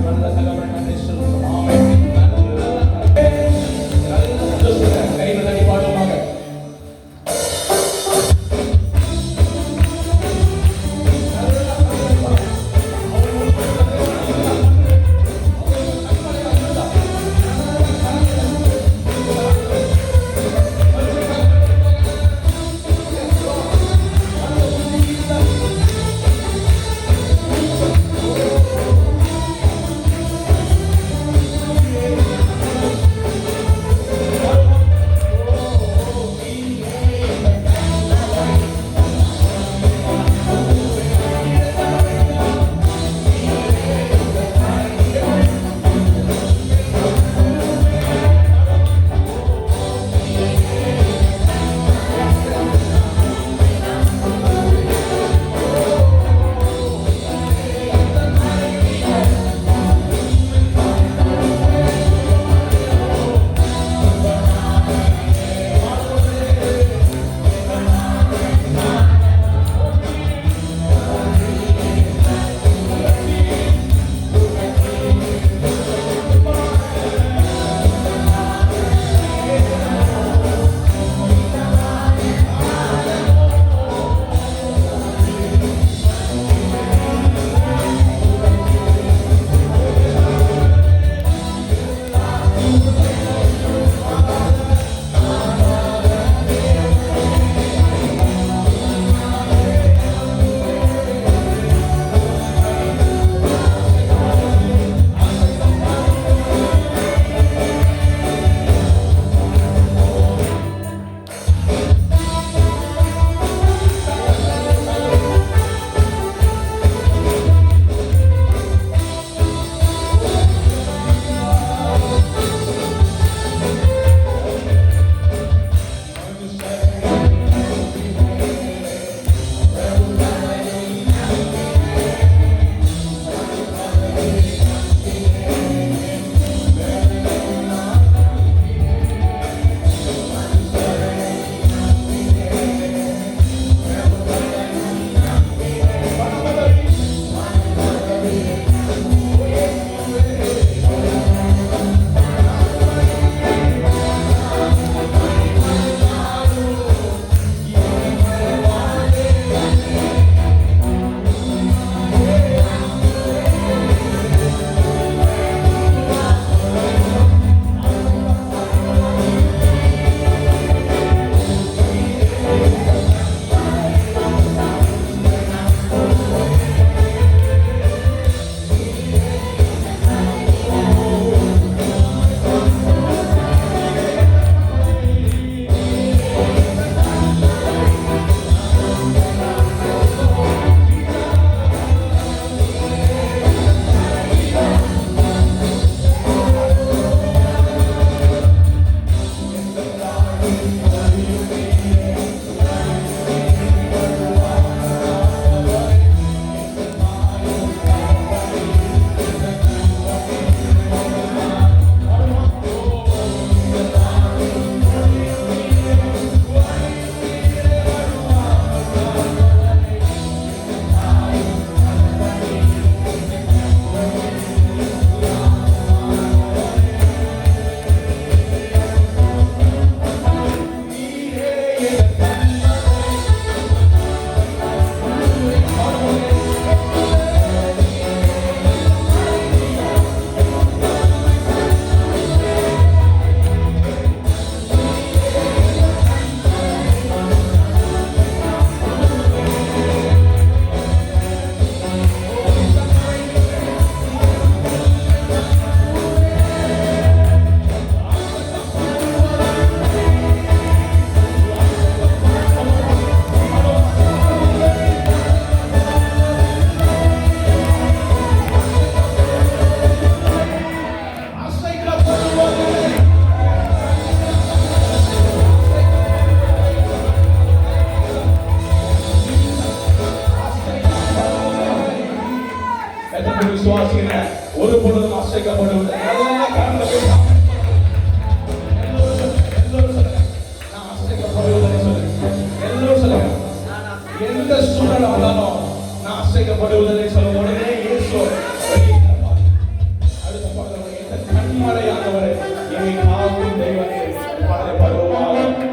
நல்ல தகவல் நன்றி சொல்லுங்க. விசுவாசிக்கிற ஒரு பொழுதும் அசைக்கப்படுவதில்லை. எல்லாம் கரங்களை போய் எல்லோரும் சொல்லுங்க, நான் அசைக்கப்படுவதில்லை சொல்லுங்க. எல்லோரும் சொல்லுங்க, எந்த சூழல் ஆனாலும் நான் அசைக்கப்படுவதில்லை சொல்லும். உடனே இயேசு அடுத்த பாடல், இந்த கண்மலையானவரை என்னை காக்கும் தெய்வத்தை பாடலை பாடுவோமாக.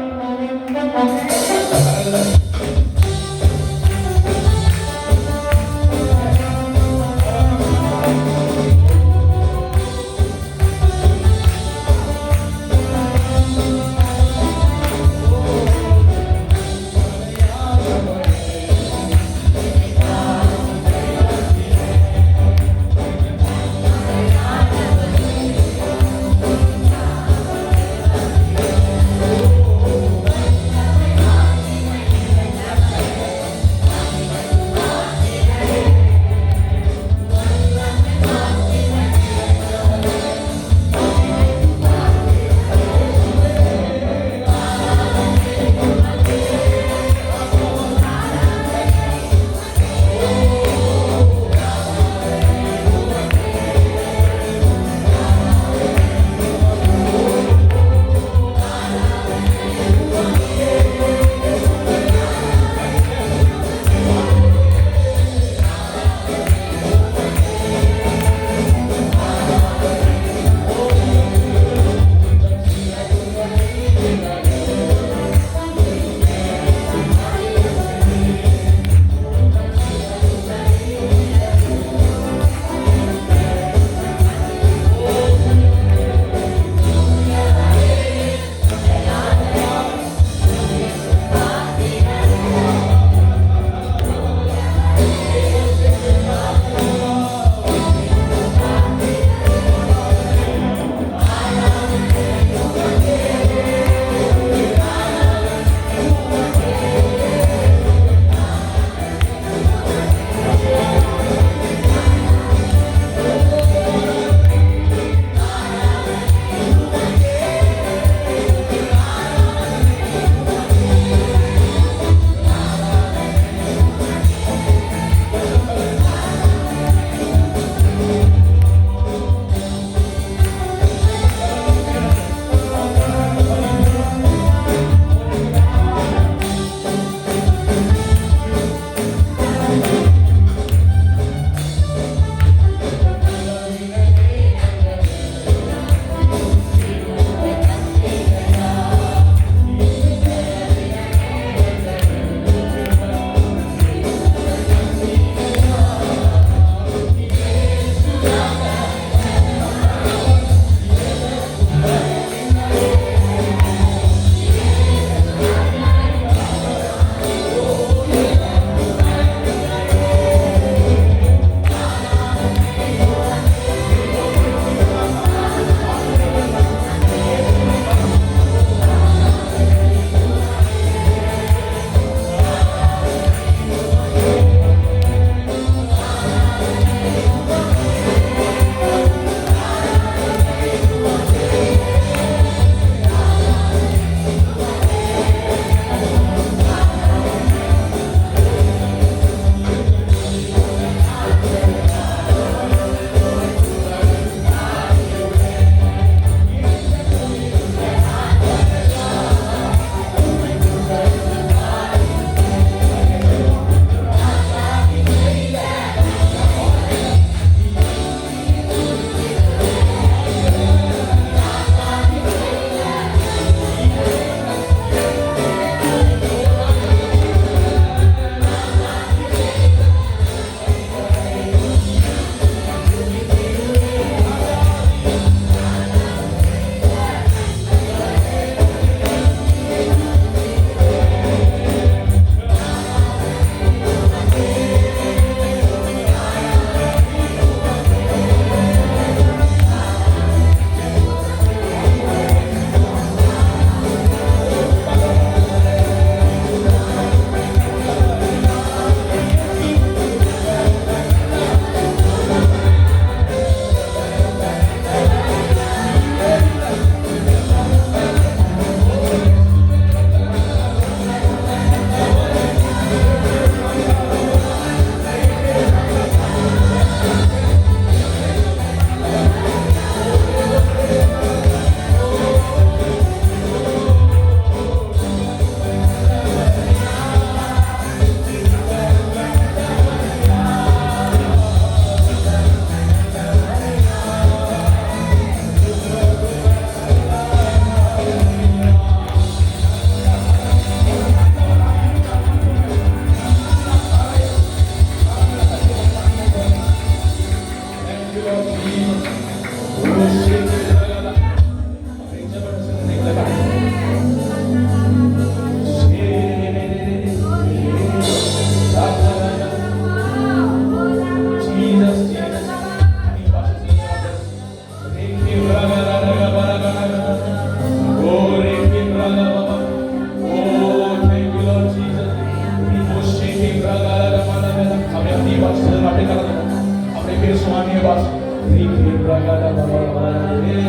வாசி. ரீகி பிரகட பவரே.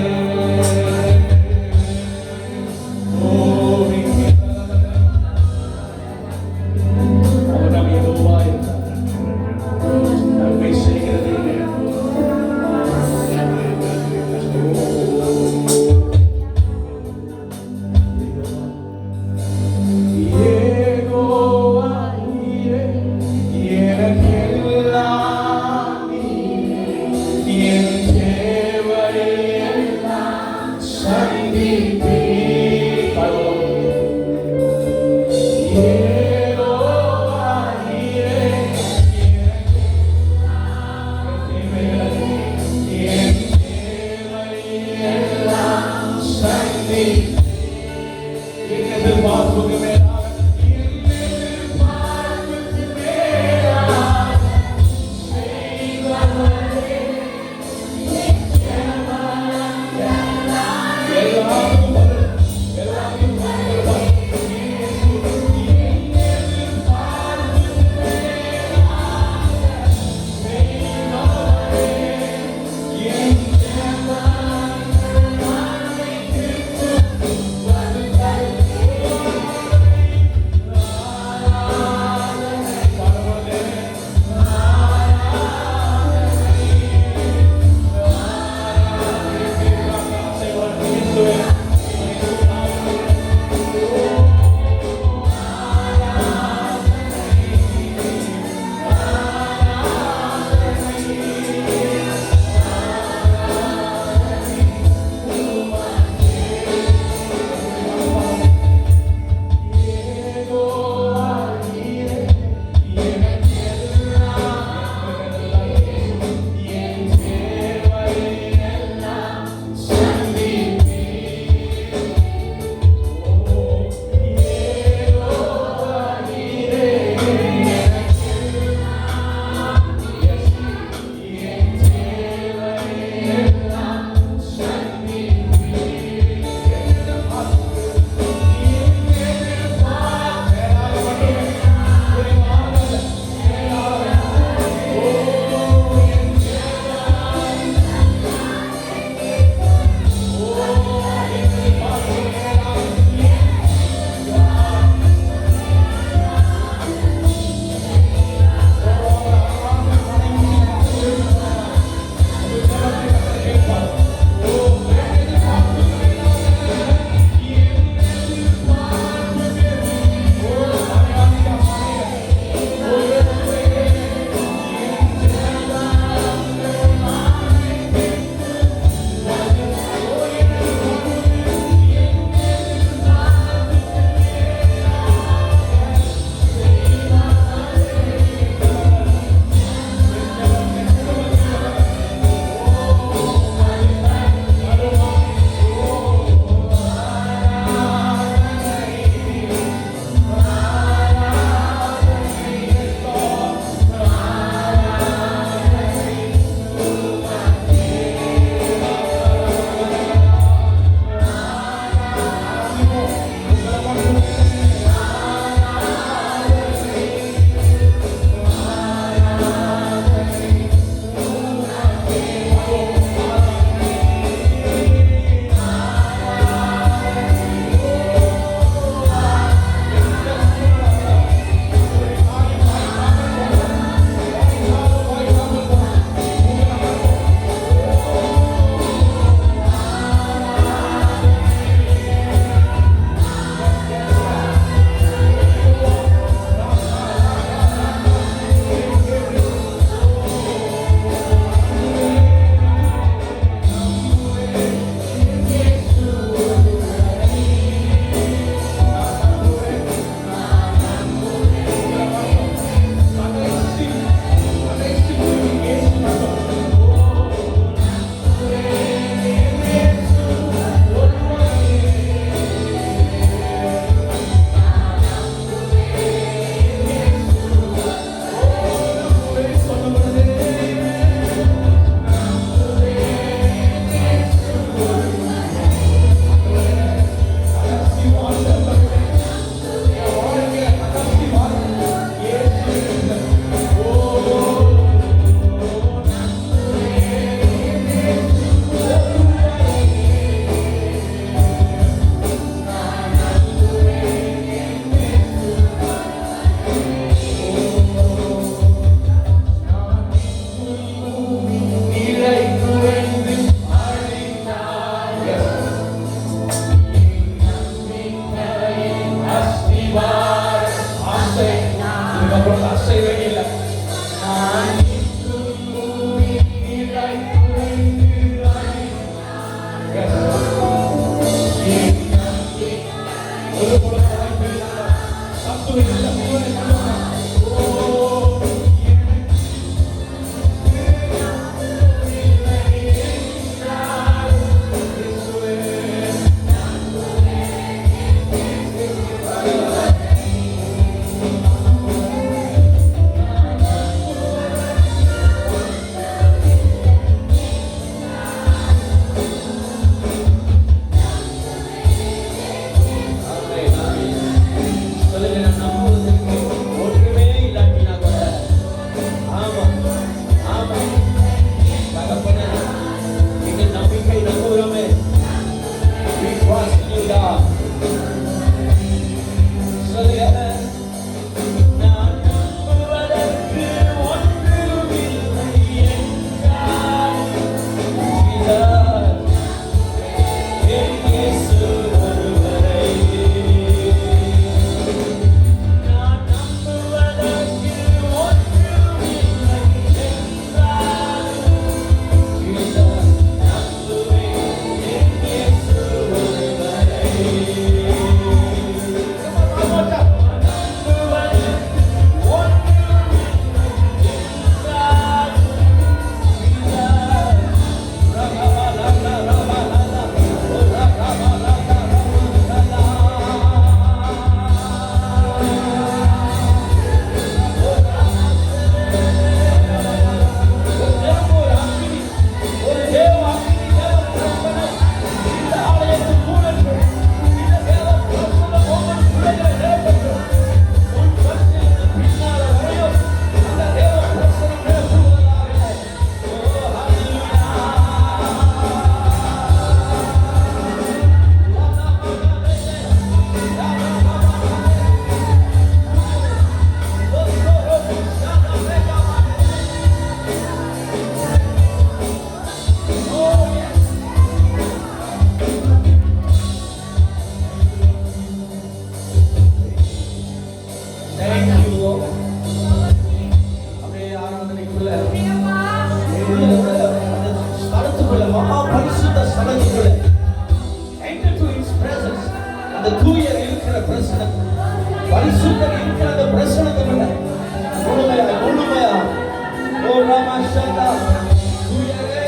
ஓ ரீகி பிரகட. அவர் நாம் யெகோவா இருக்கிறார். நன்மை செய்கிறது. எனக்கெல்லாம் நீ, என் தேவையெல்லாம் ஸ்தலத்துக்குள்ள ஸ்தலத்துக்குள்ள மகா பரிசுத்த ஸ்தலத்துக்குள்ள enter to his presence. அந்த தூயர் இருக்கிற பிரசனம், பரிசுத்தர் இருக்கிற அந்த பிரசனத்துக்குள்ள முழுமையா ஓ ராமசந்தா தூயரே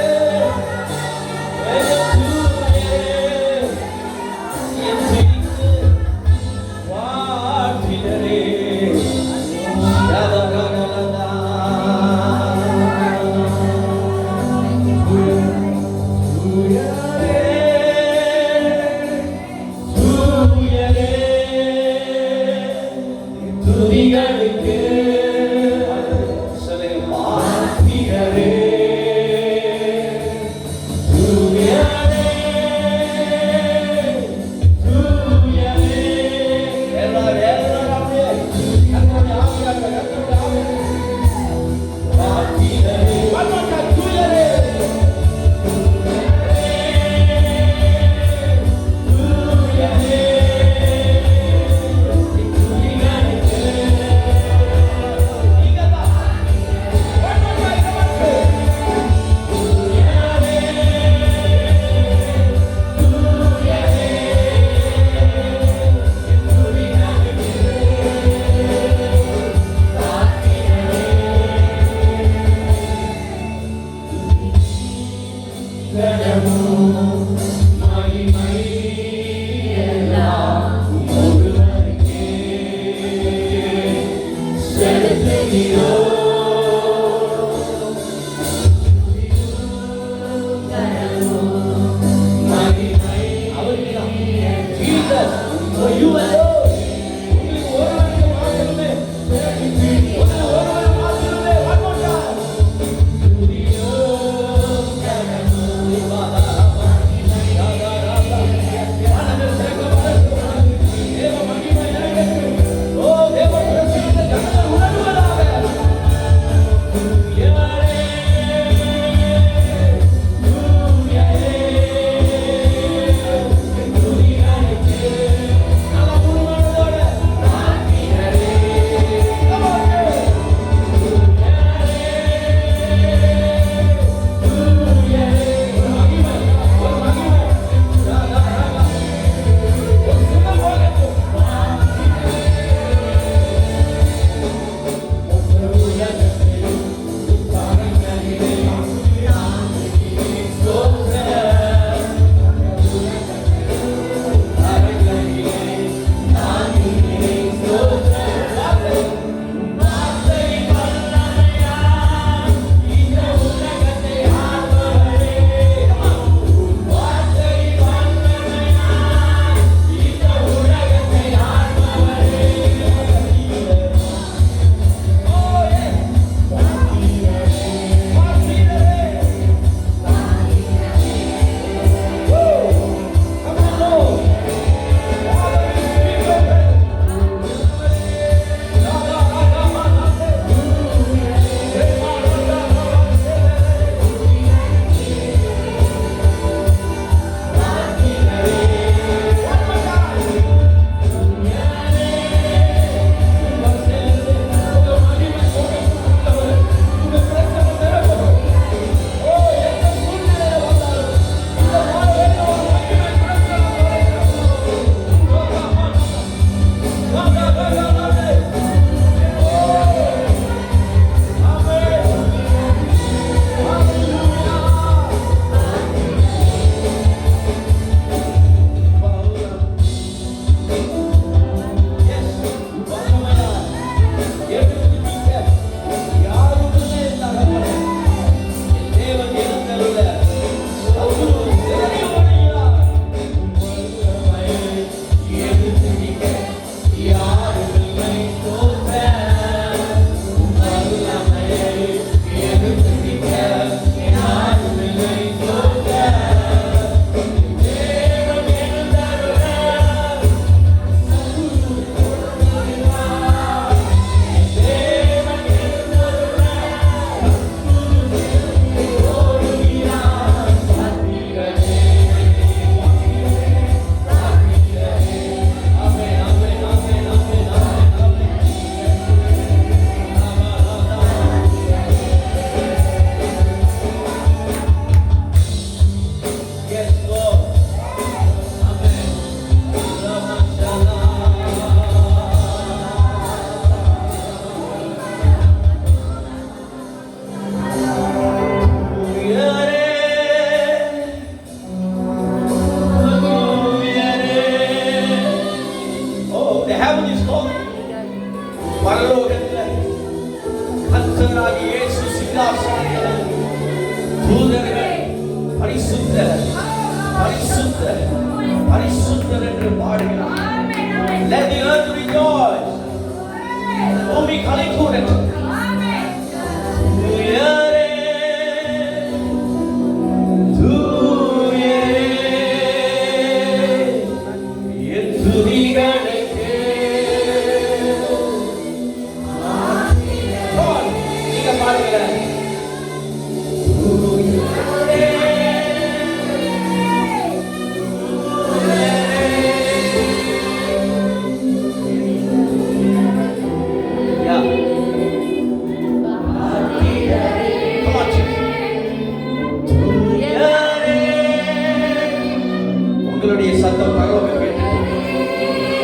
உங்களுடைய சத்தம் பரலோகம் கேட்டு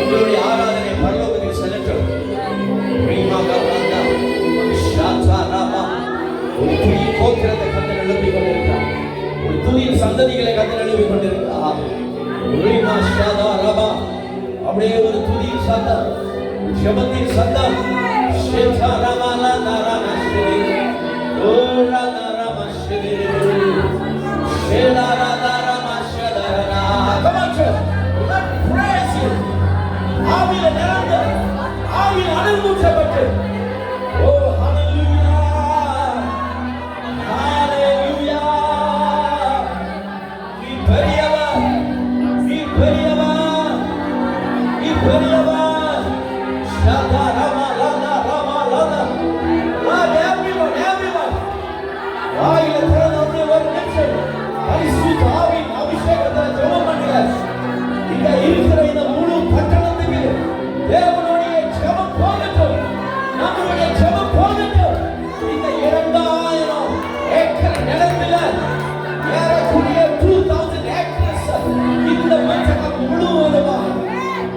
உங்களுடைய ஆராதனை பரலோகத்தில் செல்லட்டும். ஒரு துணி கோத்திரத்தை கத்தர் எழுப்பிக் கொண்டிருக்கிறார். ஒரு துணியின் சந்ததிகளை கத்தர் எழுப்பிக் கொண்டிருக்கிறார். அப்படியே ஒரு துணியின் சத்தம், ஜெபத்தின் சத்தம். Come on, church. Let praise Him. ஆவியில நிரம்ப, ஆவியில அனுபவிக்கப்பட்டு. Oh, hallelujah. Hallelujah. நீ பெரியவர், நீ பெரியவர், நீ பெரியவர். Shada rama lada rama lada. Lord, everyone, everyone. ஆவியில திறந்த ஒரு நிமிஷம் பரிசுத்த ஆவியின் அபிஷேகத்தை ஜெபம் பண்ணுங்க. இங்க இருக்கிற இந்த முழு பட்டணத்துக்கு தேவனுடைய ஜெபம் போகட்டும், நம்மளுடைய ஜெபம் போகட்டும். இந்த 2000 ஏக்கர் நிலத்துல ஏறக்கூடிய 2000 ஏக்கர்ஸ் இந்த மச்சகம் முழுவதுமா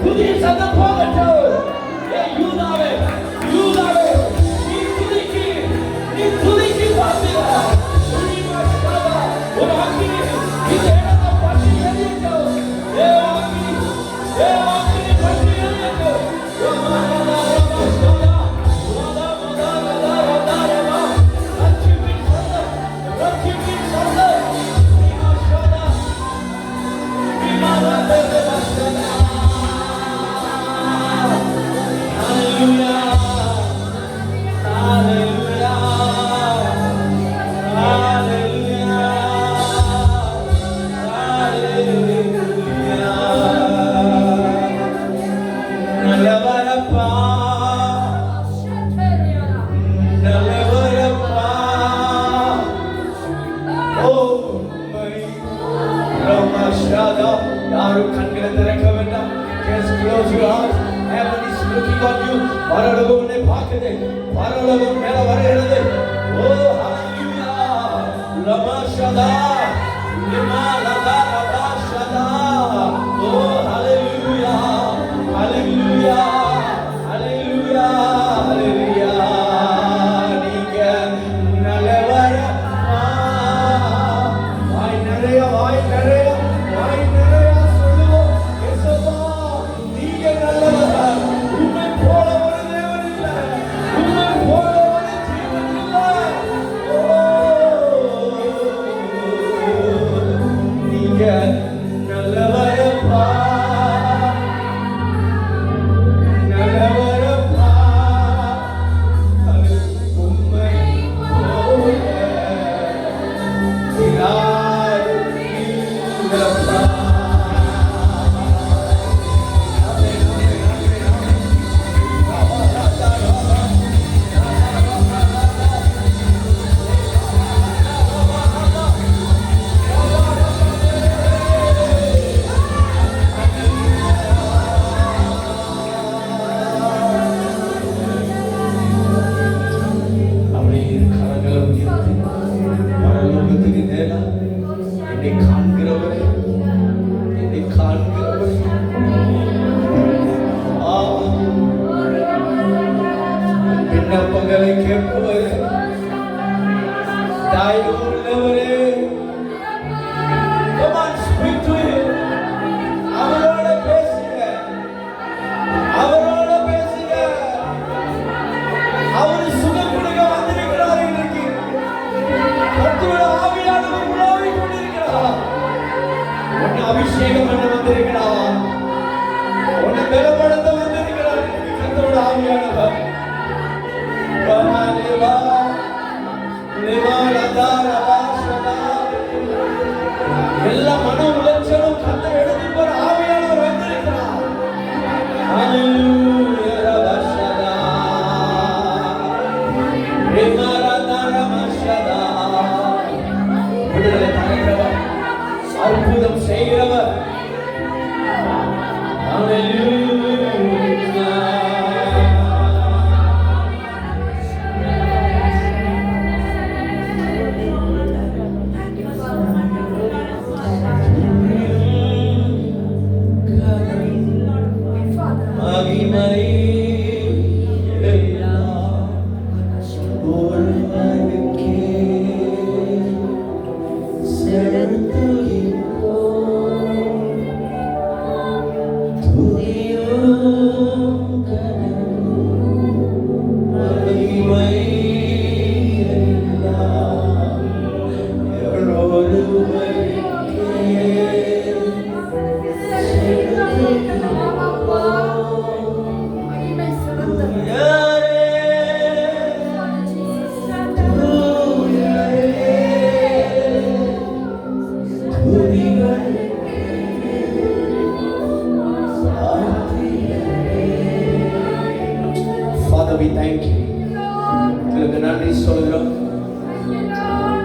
புதிய சத்தம் போகட்டும். யூதாவே, யூதாவே, நீ துதிக்கு பாத்தியா ஒரு அக்கினி இந்த இடத்தை பற்றி எரியட்டும். தேவாக்கினி பற்றி எரியட்டும். ரட்சிப்பின் சத்தம் யாரும் கண்களை திறக்க வேண்டாம். Just close your eyes. Heaven is looking on you. பரலோகம் உன்னை பார்க்குது. பரலோகம் மேல வருகிறது. Oh, hallelujah. Ramashada. Limalada Ramashada. Oh, hallelujah. Hallelujah. Hallelujah. Hallelujah. நீங்க நல்லவரப்பா. வாய் நிறைய சொல்லுவோம். இயேசுவா, நீங்க நல்லவர். உம்மை போல ஒரு தேவன் இல்லை. உம்மை போல ஒரு ஜீவன் இல்லை. நீங்க நல்லவரப்பா, நல்லவரப்பா. உம்மை போல யாரும் இல்லப்பா. பரலோகத்துக்கு நேரா என்னை காண்கிறவர், என்னை காண்கிறவர். விண்ணப்பங்களை கேட்பவரே, தயவு உள்ளவரே. Come on, speak to him. அவரோட பேசுங்க, அவரோட பேசுங்க. அவர் சுகம் கொடுக்க வந்திருக்கிறார். இன்னைக்கு கர்த்தருடைய ஆவியானவர் உலாவிக் கொண்டிருக்கிறார். உன்னை அபிஷேகம் பண்ண வந்திருக்கிறார். உன்னை பலப்படுத்த வந்திருக்கிறார். கர்த்தருடைய ஆவியானவர். எல்லா மன உளைச்சலும் கர்த்தர் எடுத்து போற ஆவியானவர் வந்திருக்கிறார். ஹalleluya. பண்ணுகிறவர், அற்புதம் செய்கிறவர். Father, we thank you. உங்களுக்கு நன்றி சொல்கிறோம்.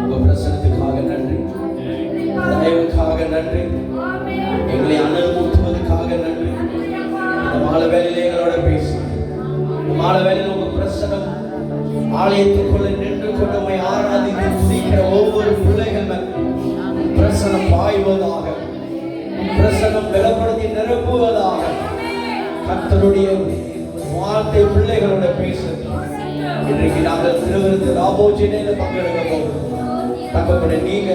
உங்க பிரசன்னத்துக்காக நன்றி, தயவுக்காக நன்றி, எங்களை அனல் ஊற்றுவதற்காக நன்றி. இந்த மாலை வேளையிலே எங்களோட பேசி, இந்த மாலை வேளையில் உங்க பிரசன்னம் ஆலயத்துக்குள்ள நின்று கொண்டு உம்மை ஆராதித்து துதிக்கிற ஒவ்வொரு பிள்ளைகள் மேல் பிரசன்னம் பாய்வதாக, பிரசன்னம் பலப்படுத்தி நிரப்புவதாக. கர்த்தருடைய வார்த்தை பிள்ளைகளோட பேசுது. இன்றைக்கு நாங்கள் திருவிருந்து ராபோஜினையில பங்கெடுக்க போகிறோம். தகப்பனே, நீங்க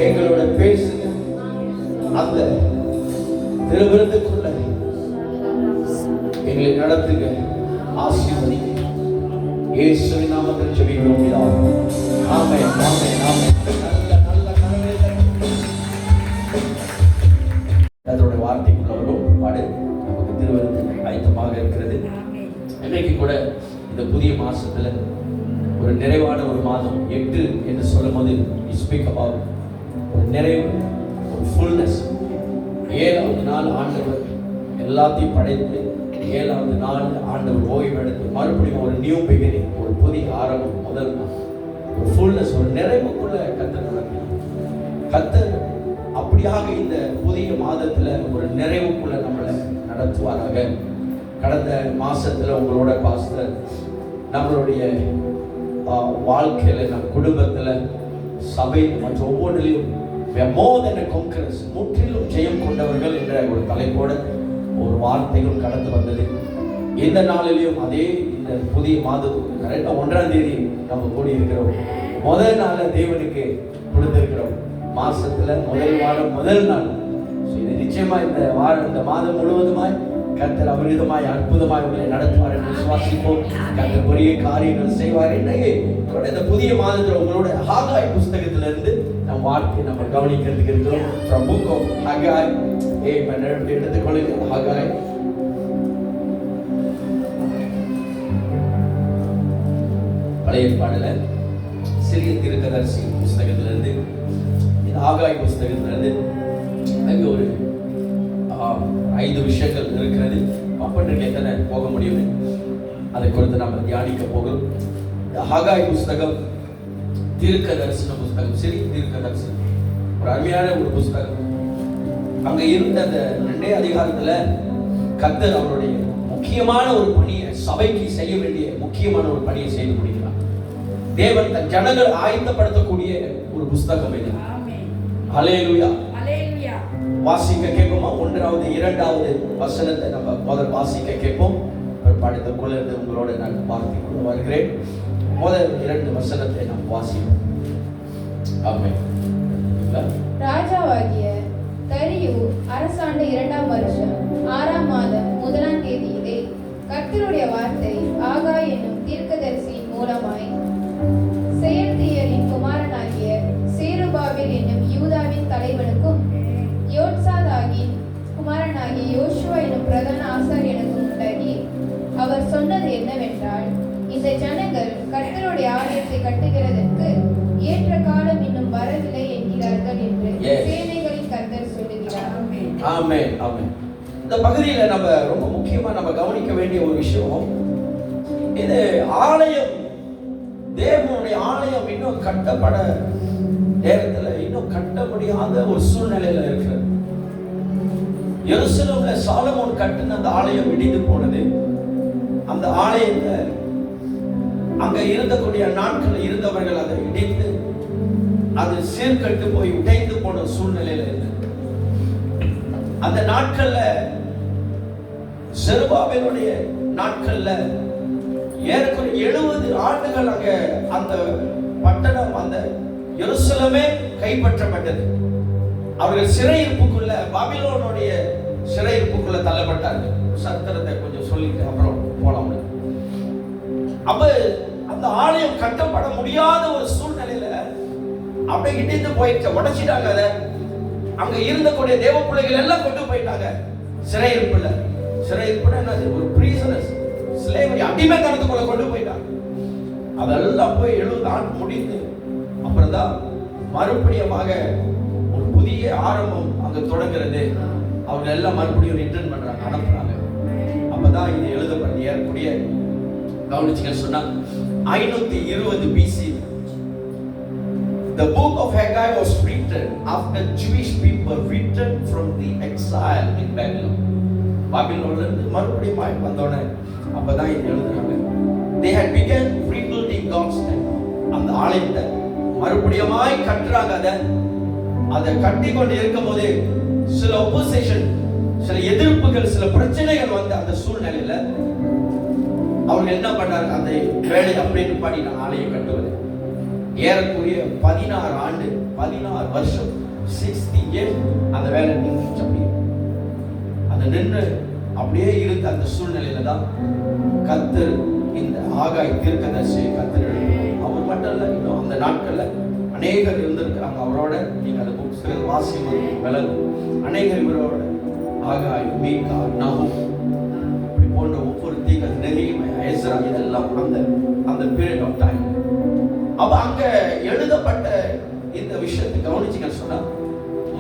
எங்களோட பேசுங்க. அந்த திருவிருந்துக்குள்ள எங்களை நடத்துங்க, ஆசீர்வதிங்க. இயேசுவின் நாமத்தில் ஜெபிக்கிறோம் பிதாவே. ஆமென், ஆமென், ஆமென். நல்ல கரங்களை அதோட வார்த்தைக்குள்ள வரும் பாடு. நமக்கு திருவிருந்து ஆயத்தமாக இருக்கிறது. இன்றைக்கு கூட இந்த புதிய மாசத்துல ஒரு நிறைவான ஒரு மாதம் 8 என்று சொல்லும் போது ஸ்பீக் அபவுட் ஒரு நிறைவு, ஒரு ஃபுல்னஸ். 7வது நாள் ஆண்டவர் எல்லாத்தையும் படைத்து 7வது நாள் ஆண்டவர் ஓய்வு எடுத்து மறுபடியும் ஒரு நியூ பிகினிங், ஒரு புதிய ஆரம்பம். முதல் நாள் ஒரு ஃபுல்னஸ், ஒரு நிறைவுக்குள்ள கர்த்தர் நடத்தினார். கர்த்தர் அப்படியாக இந்த புதிய மாதத்துல ஒரு நிறைவுக்குள்ள நம்மளை நடத்துவாராக. கடந்த மாசத்துல உங்களோட பாஸ்டர் நம்மளுடைய வாழ்க்கையில, நம் குடும்பத்துல, சபை மற்ற ஒவ்வொன்றிலும் more than a conquerors, முற்றிலும் ஜெயம் கொண்டவர்கள் என்ற ஒரு தலைப்போட ஒரு வார்த்தைகள் கடந்து வந்தது. இந்த நாளிலையும் அதே இந்த புதிய மாதத்துக்கு கரெக்டா 1ஆம் தேதி நம்ம கூடி இருக்கிறோம். முதல் நாள தேவனுக்கு கொடுத்திருக்கிறோம். மாசத்துல முதல் வாரம் முதல் நாள். இது நிச்சயமா இந்த மாதம் முழுவதுமாய் கர்த்தர் அபரிதமாய் அற்புதமாய் உங்களை நடத்துவார் என்று விசுவாசிப்போம். கர்த்தர் பெரிய காரியங்கள் செய்வார். இன்றைக்கு இந்த புதிய மாதத்துல உங்களோட ஹாகாய் புஸ்தகத்திலிருந்து நம் வார்த்தை நம்ம கவனிக்கிறதுக்கு இருக்கிறோம். From book of Haggai. எடுத்துக்கொள்ளுங்க ஹகாய். பழைய ஏற்பாடுல சிறிய தீர்க்கதரிசி புஸ்தகத்திலிருந்து இந்த ஹகாய் புஸ்தகத்திலிருந்து அங்கே ஒரு 5 விஷயங்கள் இருக்கிறது. அப்பன்றைக்கு எத்தனை போக முடியும் அதை குறித்து நம்ம தியானிக்க போகிறோம். ஹகாய் புஸ்தகம் தீர்க்க தரிசன புஸ்தகம், சிறிய தீர்க்க தரிசனம், ஒரு அருமையான ஒரு புஸ்தகம். அங்க இருந்த அந்த 2 அதிகாரத்துல கர்த்தர் அவருடைய முக்கியமான ஒரு பணியை, சபைக்கு செய்ய வேண்டிய முக்கியமான ஒரு பணியை செய்து முடிக்கிறார். தேவன் தன் ஜனங்கள் ஆயத்தப்படுத்தக்கூடிய ஒரு புஸ்தகம் இது. ஹல்லேலூயா, ஹல்லேலூயா. வாசிக்க கேட்போமா? 1வது 2வது வசனத்தை நம்ம முதல் வாசிக்க கேட்போம். பாடத்துக்குள்ள இருந்து உங்களோட நான் வார்த்தை கொண்டு வருகிறேன். முதல் 2 வசனத்தை நாம் வாசிப்போம். ஆமென். ராஜாவாகிய தரியு அரசாண்ட 2ஆம் வருஷம் 6ஆம் மாதம் 1ஆம் தேதியிலே கர்த்தருடைய வார்த்தை ஆகாய் என்னும் தீர்க்கதரிசியின் மூலமாய் செயல்தியலின் குமாரனாகிய சேருபாபேல் என்னும் யூதாவின் தலைவனுக்கும் யோட்சாதாகின் குமாரனாகிய யோசுவா என்னும் பிரதான ஆசாரியனுக்கும் உண்டாகி அவர் சொன்னது என்னவென்றால், இந்த ஜனங்கள் கர்த்தருடைய ஆலயத்தை கட்டுகிறதற்கு ஏற்ற காலம் இன்னும் வரவில்லை என்கிறார்கள் என்று சேனைகளின் கர்த்தர் சொல்லுகிறார். ஆமென், ஆமென். இந்த பகுதியில நம்ம ரொம்ப முக்கியமா நம்ம கவனிக்க வேண்டிய ஒரு விஷயம், இது ஆலயம், தேவனுடைய ஆலயம் இன்னும் கட்டப்பட நேரத்துல இன்னும் இன்னும் கட்ட முடியாத ஒரு சூழ்நிலையில இருக்கிறது. எருசலேம்ல சாலமோன் கட்டின அந்த ஆலயம் இடிந்து போனது. அந்த ஆலயத்தை அங்க இருந்தக்கூடிய நாட்கள் இருந்தவர்கள் அதை இடித்து அது சீர்கட்டு போய் உடைந்து போன சூழ்நிலையில இருந்தது. அந்த நாட்கள்ல செருபாபேலுடைய நாட்கள்ல ஏறக்குறைய 70 ஆண்டுகள் அங்க அந்த பட்டணம், அந்த எருசலேமே கைப்பற்றப்பட்டது. அவர்கள் சிறையிருப்புக்குள்ள, பாபிலோனுடைய சிறையிருப்புக்குள்ள தள்ளப்பட்டார்கள். சரித்திரத்தை கொஞ்சம் சொல்லிட்டு அப்புறம் போலாம். அப்ப அந்த ஆலயம் கட்டப்பட முடியாத ஒரு சூழ்நிலையில அப்படியே இடிந்து போயிட்டு உடைச்சிட்டாங்க. அதை அங்க இருந்தக்கூடிய தேவ பிள்ளைகள் எல்லாம் கொண்டு போயிட்டாங்க சிறையிருப்புல. சிறையிருப்புனா என்னது? ஒரு பிரிசனர்ஸ், ஸ்லேவரி, அடிமைத்தனத்துக்குள்ள கொண்டு போயிட்டாங்க. அதெல்லாம் போய் 70 ஆண்டு முடிந்து அப்புறம் தான் மறுபடியுமாக ஒரு புதிய ஆரம்பம் அங்க தொடங்குறது. அவங்க எல்லாம் மறுபடியும் ரிட்டர்ன் பண்றாங்க, அனுப்புறாங்க. அப்பதான் இது எழுதப்பட்ட ஏறக்கூடிய கவனிச்சுக்க சொன்னா 520 BC. The book of Haggai was written after Jewish people returned from the exile in Babylon. பாபிலோன்ல இருந்து மறுபடியும் வந்தோடனே அப்பதான் இது எழுதுறாங்க. They had begun rebuilding God's temple. அந்த ஆலயத்தை மறுபடியுமாய் கட்டுறாங்க. அதை கட்டி கொண்டு இருக்கும் போது சில opposition, சில எதிர்ப்புகள், சில பிரச்சனைகள் வந்து அந்த சூழ்நிலையில அவங்க என்ன பண்ணாங்க? அந்த வேலை அப்படியே நிப்பாட்டினாங்க. ஆலயம் கட்டுவது ஏறக்குறைய 16 வருஷம் 60 years அந்த வேலை நின்றுச்சு. அப்படியே அந்த நின்று அப்படியே இருந்த அந்த சூழ்நிலையில தான் கர்த்தர் இந்த ஆகாய் தீர்க்கதரிசி கர்த்தர் அவர் மட்டும் இல்ல, இன்னும் அந்த நாட்கள்ல அநேகர் இருந்திருக்கிறாங்க அவரோட. நீங்க அந்த புக்ஸ்கள் வாசிக்கும் விலகும் அநேகர் இவரோட ஆகாய், மீகா, நஹூம் இப்படி போன்ற ஒவ்வொரு தீர்க்க நெகேமியா, எஸ்ரா இதெல்லாம் அந்த பீரியட் ஆஃப் டைம். அப்ப அங்க எழுதப்பட்ட இந்த விஷயத்தை கவனிச்சுக்க சொன்னா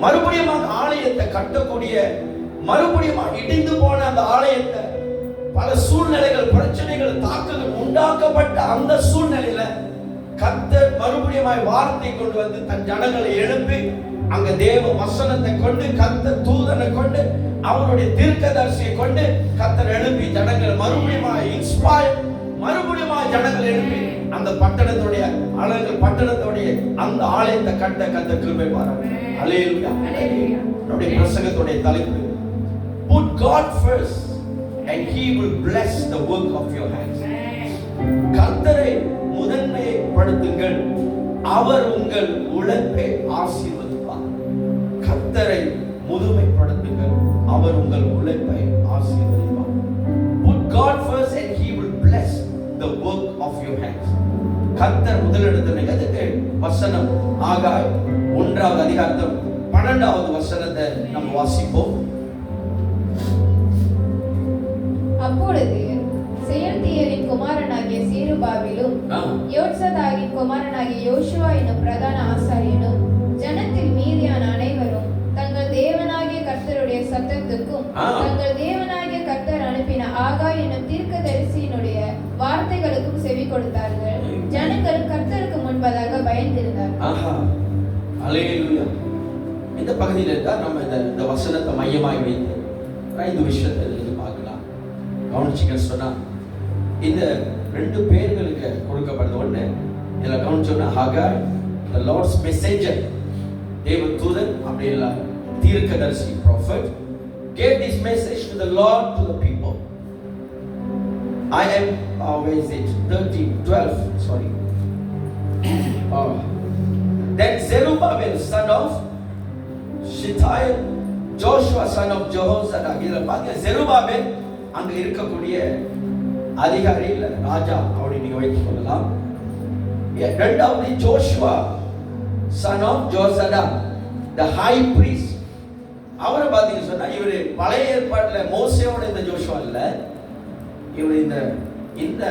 மறுபடியும் ஆலயத்தை கட்டக்கூடிய, மறுபடியும் இடிந்து போன அந்த ஆலயத்தை பல சூழ்நிலைகள், பிரச்சனைகள், தாக்குதல் உண்டாக்கப்பட்ட அந்த சூழ்நிலையில கர்த்தர் மறுபடியும் வார்த்தை கொண்டு வந்து தன் ஜனங்களை எழுப்பி அங்க தேவ வசனத்தை கொண்டு, கர்த்தர் தூதனை கொண்டு, அவருடைய தீர்க்கதரிசியை கொண்டு கர்த்தர் எழுப்பி ஜனங்கள் மறுபடியும் இன்ஸ்பயர், மறுபடியும் ஜனங்கள் எழுப்பி அந்த பட்டணத்துடைய அழகு, பட்டணத்துடைய அந்த ஆலயத்தை கட்ட கர்த்தர் கிருபை பாராட்டு. அல்லேலூயா. நம்முடைய பிரசங்கத்துடைய தலைப்பு Put God first and He will bless the work of your hands. கர்த்தரை முதன்மைப்படுத்துங்கள், அவர் உங்கள் உழைப்பை ஆசீர்வதிப்பார். கர்த்தரை முதன்மைப்படுத்துங்கள், அவர் உங்கள் உழைப்பை ஆசீர்வதிப்பார். Put God first and He will bless the work of your hands. கர்த்தர் முதலிடத்தில். எதுக்கு வசனம்? ஆகாய் 1வது அதிகாரம் 12வது வசனத்தை நம்ம வாசிப்போம். அப்பொழுது செயல்தியலின் குமாரனாகிய சேருபாபேலும் யோத்சதாகின் குமாரனாகிய யோசுவா என்னும் பிரதான ஆசாரியனும் ஜனத்தில் மீதியான அனைவரும் தங்கள் தேவனாகிய கர்த்தருடைய சத்தத்துக்கும் தங்கள் தேவனாகிய கர்த்தர் அனுப்பின ஆகாய் என்னும் தீர்க்கதரிசியினுடைய வார்த்தைகளுக்கும் செவி கொடுத்தார்கள். ஜனங்கள் கர்த்தருக்கு முன்பதாக பயந்திருந்தார்கள். அல்லேலூயா. இந்த பகுதியில தான் நம்ம இந்த வசனத்தை மையமாய் வைத்து 5 விஷயத்தை பார்க்கலாம். கவனிச்சுக்க சொன்னா இந்த 2 பேர்களுக்கு கொடுக்கப்படுது. ஒண்ணு இதுல கவனிச்சோன்னா ஹகாய், the Lord's messenger, தேவ தூதன், அப்படி இல்ல தீர்க்கதரிசி, prophet, gave this message to the Lord, to the people. I am where is it? 12, sorry. Then Zerubbabel son of Shealtiel, Joshua son of Jehozadak. இதுல பாருங்க, செருபாபேல் அங்க இருக்கக்கூடிய அதிகாரி இல்ல ராஜா அப்படி நீங்க வைத்துக் கொள்ளலாம். இரண்டாவது Joshua son of Jozadak, the high priest. அவரை பாத்தீங்க சொன்னா இவரு பழைய ஏற்பாட்டுல மோசேயோட இந்த ஜோஷுவா இல்ல, இவர் இந்த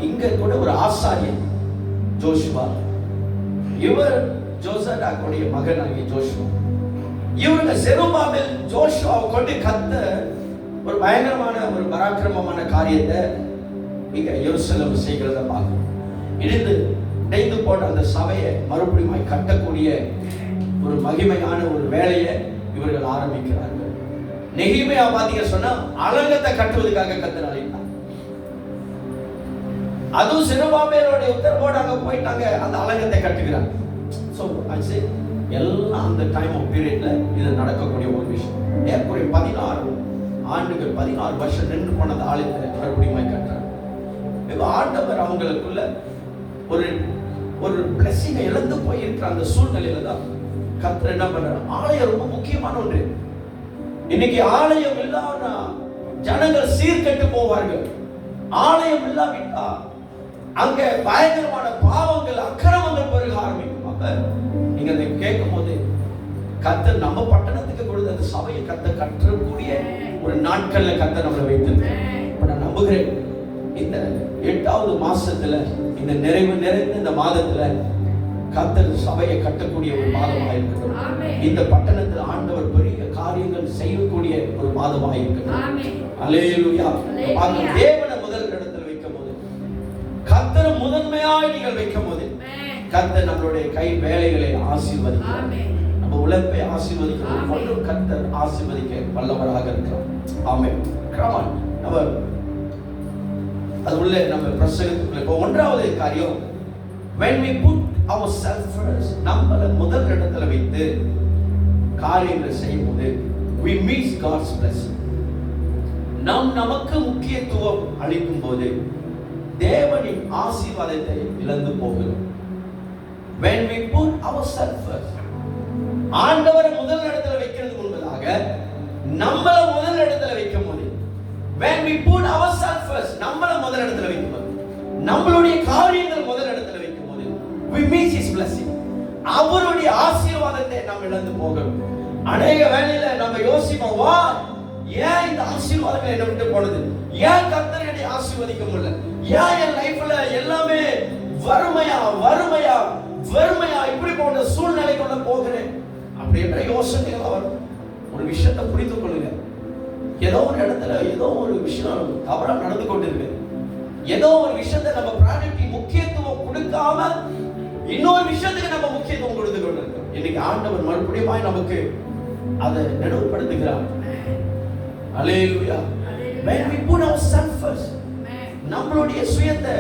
இங்க கூட ஒரு ஆசாரியன் ஜோஷுவா. இவர் ஜோசடாக்குடைய மகனாகிய ஜோஷுவா. இவங்க செருபாபேல் ஜோஷுவாவை கொண்டு கர்த்தர் ஒரு பயங்கரமான ஒரு பராக்கிரமமான காரியத்தை இங்க எருசலேம் செய்கிறத பார்க்கிறோம். இடிந்து போட்ட அந்த சபையை மறுபடியும் கட்டக்கூடிய ஒரு மகிமையான ஒரு வேலையை இவர்கள் ஆரம்பிக்கிறார்கள். நெகேமியா பாத்தீங்க சொன்னா அலங்கத்தை கட்டுவதற்காக கர்த்தர் அழைத்தார். அதுவும் செருபாபேலோட உத்தரவோடு அங்க போயிட்டாங்க, அந்த அலங்கத்தை கட்டுகிறாங்க. சோ எல்லாம் அந்த டைம் ஆஃப் பீரியட்ல இது நடக்கக்கூடிய ஒரு விஷயம். ஏற்கனவே 16 ஆண்டுகள் 16 வருஷம் நின்று போன அந்த ஆலயத்தை மறுபடியும் கட்டுறாங்க. இப்போ ஆண்டவர் அவங்களுக்குள்ள ஒரு ஒரு பிளஸிங் இழந்து போயிருக்கிற அந்த சூழ்நிலையில தான் கர்த்தர் என்ன பண்றாரு? ஆலயம் ரொம்ப முக்கியமான ஒன்று. இன்னைக்கு ஆலயம் இல்லாம ஜனங்கள் சீர்கெட்டு போவார்கள். ஆலயம் இல்லாவிட்டா அங்க பயங்கரமான பாவங்கள் அக்கிரமங்கள் பெருக ஆரம்பிக்கும். அப்ப நீங்க அதை கேட்கும் போது கர்த்தர் நம்ம பட்டணத்துக்கு கொடுத்த அந்த சபையை கர்த்தர் கட்டக்கூடிய ஒரு நாட்கள்ல கர்த்தர் நம்மளை வைத்திருக்கிறார். இப்ப நான் நம்புகிறேன் இந்த 8வது மாசத்துல இந்த நிறைவு நிறைந்த இந்த மாதத்துல கர்த்தர் சபையை கட்டக்கூடிய ஒரு மாதமாக இருக்கட்டும். இந்த பட்டணத்தில் ஆண்டவர் பெரிய காரியங்கள் செய்யக்கூடிய ஒரு மாதமாக இருக்கட்டும். அல்லேலூயா. தேவனை முதல் இடத்துல வைக்கும் போது, கர்த்தர் முதன்மையாய் நீங்கள் வைக்கும் போது கர்த்தர் நம்மளுடைய கை வேலைகளை ஆசீர்வதிக்கிறார். நம்ம உழைப்பை ஆசீர்வதிக்கிறார். ஒன்று கர்த்தர் ஆசீர்வதிக்க வல்லவராக இருக்கிறார். ஆமென். கமான். நம்ம அது உள்ள நம்ம பிரசங்கத்துக்குள்ள இப்போ 1வது காரியம், when we put ourselves first, நம்மள முதல் இடத்துல வைத்து காரியங்களை செய்யும்போது we miss God's blessing. நாம் நமக்கு முக்கியத்துவம் அளிக்கும் போது தேவனின் ஆசீர்வாதத்தை இழந்து போகிறோம். when we put ourselves first, ஆண்டவரை முதல் இடத்துல வைக்கிறது முன்பதாக நம்மள முதல் இடத்துல வைக்கும் போது, when we put ourselves first, நம்மள முதல் இடத்துல வைக்கும் போது, நம்மளுடைய காரியங்கள் முதல் இடத்துல வைக்கும் போது we miss his blessing. அவருடைய ஆசீர்வாதத்தை நாம் இழந்து போகிறோம். அநேக வேளையில நம்ம யோசிப்போம், வா ஏன் இந்த ஆசீர்வாதங்கள் என்ன விட்டு போனது, ஏன் கர்த்தர் என்னை ஆசீர்வதிக்க முடியல, ஏன் என் லைஃப்ல எல்லாமே வறுமையா வறுமையா வறுமையா இப்படி போன்ற சூழ்நிலைக்குள்ள போகிறேன் அப்படின்ற யோசனைகள் வரும். ஒரு விஷயத்தை புரிந்து கொள்ளுங்க, ஏதோ ஒரு இடத்துல ஏதோ ஒரு விஷயம் தவறா நடந்து கொண்டிருக்கு. ஏதோ ஒரு விஷயத்தை நம்ம பிராயோரிட்டி முக்கியத்துவம் கொடுக்காம இன்னொரு விஷயத்துக்கு நம்ம முக்கியத்துவம் கொடுத்து கொண்டிருக்கோம். இன்னைக்கு ஆண்டவர் மறுபடியும் நமக்கு அதை நினைவுபடுத்துகிறார். அல்லேலூயா. when we put ourselves first, நம்மளுடைய சுயத்தை,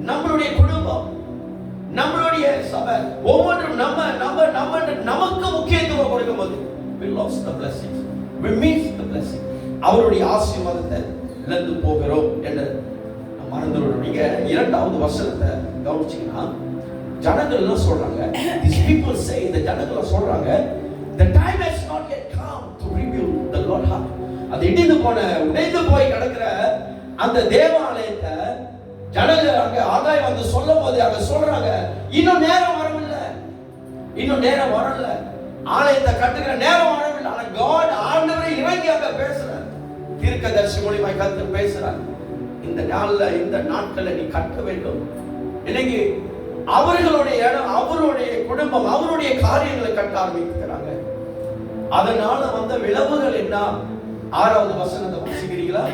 நம்மளுடைய குடும்பம், நம்மளுடைய சபை ஒவ்வொன்றும் நமக்கு முக்கியத்துவம் கொடுக்கும்போது we lost the blessings, we miss the blessing. அவருடைய ஆசீர்வாதத்தை இழந்து போகிறோம் என்று மறந்துடுறோம். நீங்க 2வது வசனத்தை கவனிச்சீங்கன்னா ஜனங்கள் எல்லாம் சொல்றாங்க, these people say, இந்த ஜனங்கள் சொல்றாங்க, the time has not yet come to rebuild the Lord heart. அது இடிந்து போன உடைந்து போய் கிடக்கிற அந்த தேவாலயத்தை ஜனங்கள் அங்க ஆகாயம் வந்து சொல்லும் போது அங்க சொல்றாங்க, இன்னும் நேரம் வரவில்லை, இன்னும் நேரம் வரல, ஆலயத்தை கட்டுகிற நேரம் வரவில்லை. ஆனா God ஆண்டவரே இறங்கி அங்க பேசுறார், தீர்க்கதரிசி மூலமாய் கர்த்தர் பேசுறார், இந்த நாள்ல இந்த நாட்களை நீ கட்ட வேண்டும். இன்னைக்கு அவர்களுடைய இடம், அவருடைய குடும்பம், அவருடைய காரியங்களை கட்ட ஆரம்பிக்கிறாங்க. அதனால வந்த விளைவுகள் என்ன? 6வது வசனத்தை வாசிக்கிறீங்களா?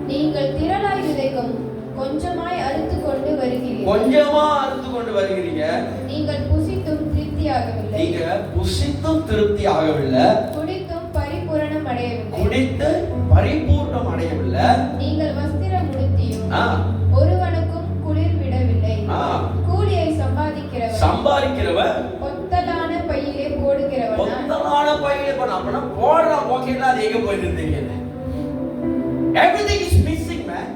நீங்கள் திரளாய் விதைக்கும் கொஞ்சமாய் அறுத்து கொண்டு வருகிறீர்கள். கொஞ்சமா அறுத்து கொண்டு வருகிறீங்க. நீங்கள் புசித்தும் திருப்தியாகவில்லை. நீங்க புசித்தும் திருப்தியாகவில்லை. குடித்தும் பரிபூரணம் அடையவில்லை. குடித்து பரிபூரணம் அடையவில்லை. நீங்கள் வஸ்திரம் உடுத்தியும் ஒருவனுக்கும் குளிர் விடவில்லை. கூலியை சம்பாதிக்கிறவன் பொத்தலான பையிலே போடுகிறவன். பொத்தலான பையிலே போடுறா போடுற பாக்கெட்ல அது எங்க போயிட்டு தெரியல. Everything is missing, man.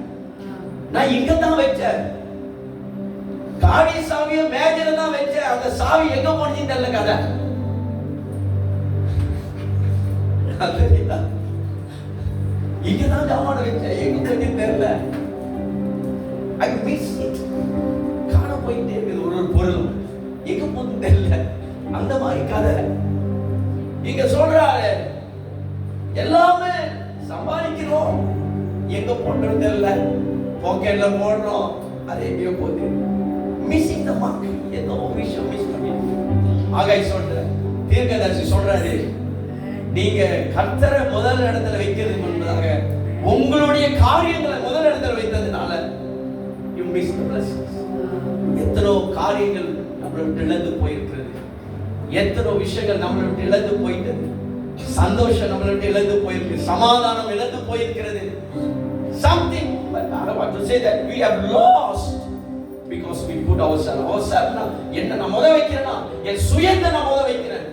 நான் இங்க தான் வச்சேன், காடி சாவியை மேஜையில தான் வச்சேன், அந்த சாவி எங்க போனதுன்னு தெரியல. கதை இங்க தான் ஜாமான வச்சேன், எங்க போனதுன்னு தெரியல. I miss it. காண போயிட்டே இருக்குது ஒரு பொருள், எங்க போனதுன்னு தெரியல. அந்த மாதிரி கதை இங்க சொல்றாரு. எல்லாமே சம்பாதிக்கிறோம், எங்க போட்டோம் தெரியல, பாக்கெட்ல போடுறோம், அது எங்கேயோ போகுது. Missing the mark. ஏதோ விஷயம் மிஸ் பண்ணி ஆகாய் சொல்ற, தீர்க்கதரிசி சொல்றாரு, நீங்க கர்த்தரை முதல் இடத்துல வைக்கிறது முன்பதாக உங்களுடைய காரியங்களை முதல் இடத்துல வைத்ததுனால you miss the blessings. எத்தனோ காரியங்கள் நம்மளை விட்டு இழந்து போயிருக்கிறது, எத்தனோ விஷயங்கள் நம்மளை விட்டு இழந்து போயிட்டது, சந்தோஷம் நம்மளை விட்டு இழந்து போயிருக்கு, சமாதானம் இழந்து போயிருக்கிறது. Something, but I want to say that we have lost because we put ourselves என்ன நான் முத வைக்கிறேன்னா என் சுயத்தை நான் முத வைக்கிறேன்.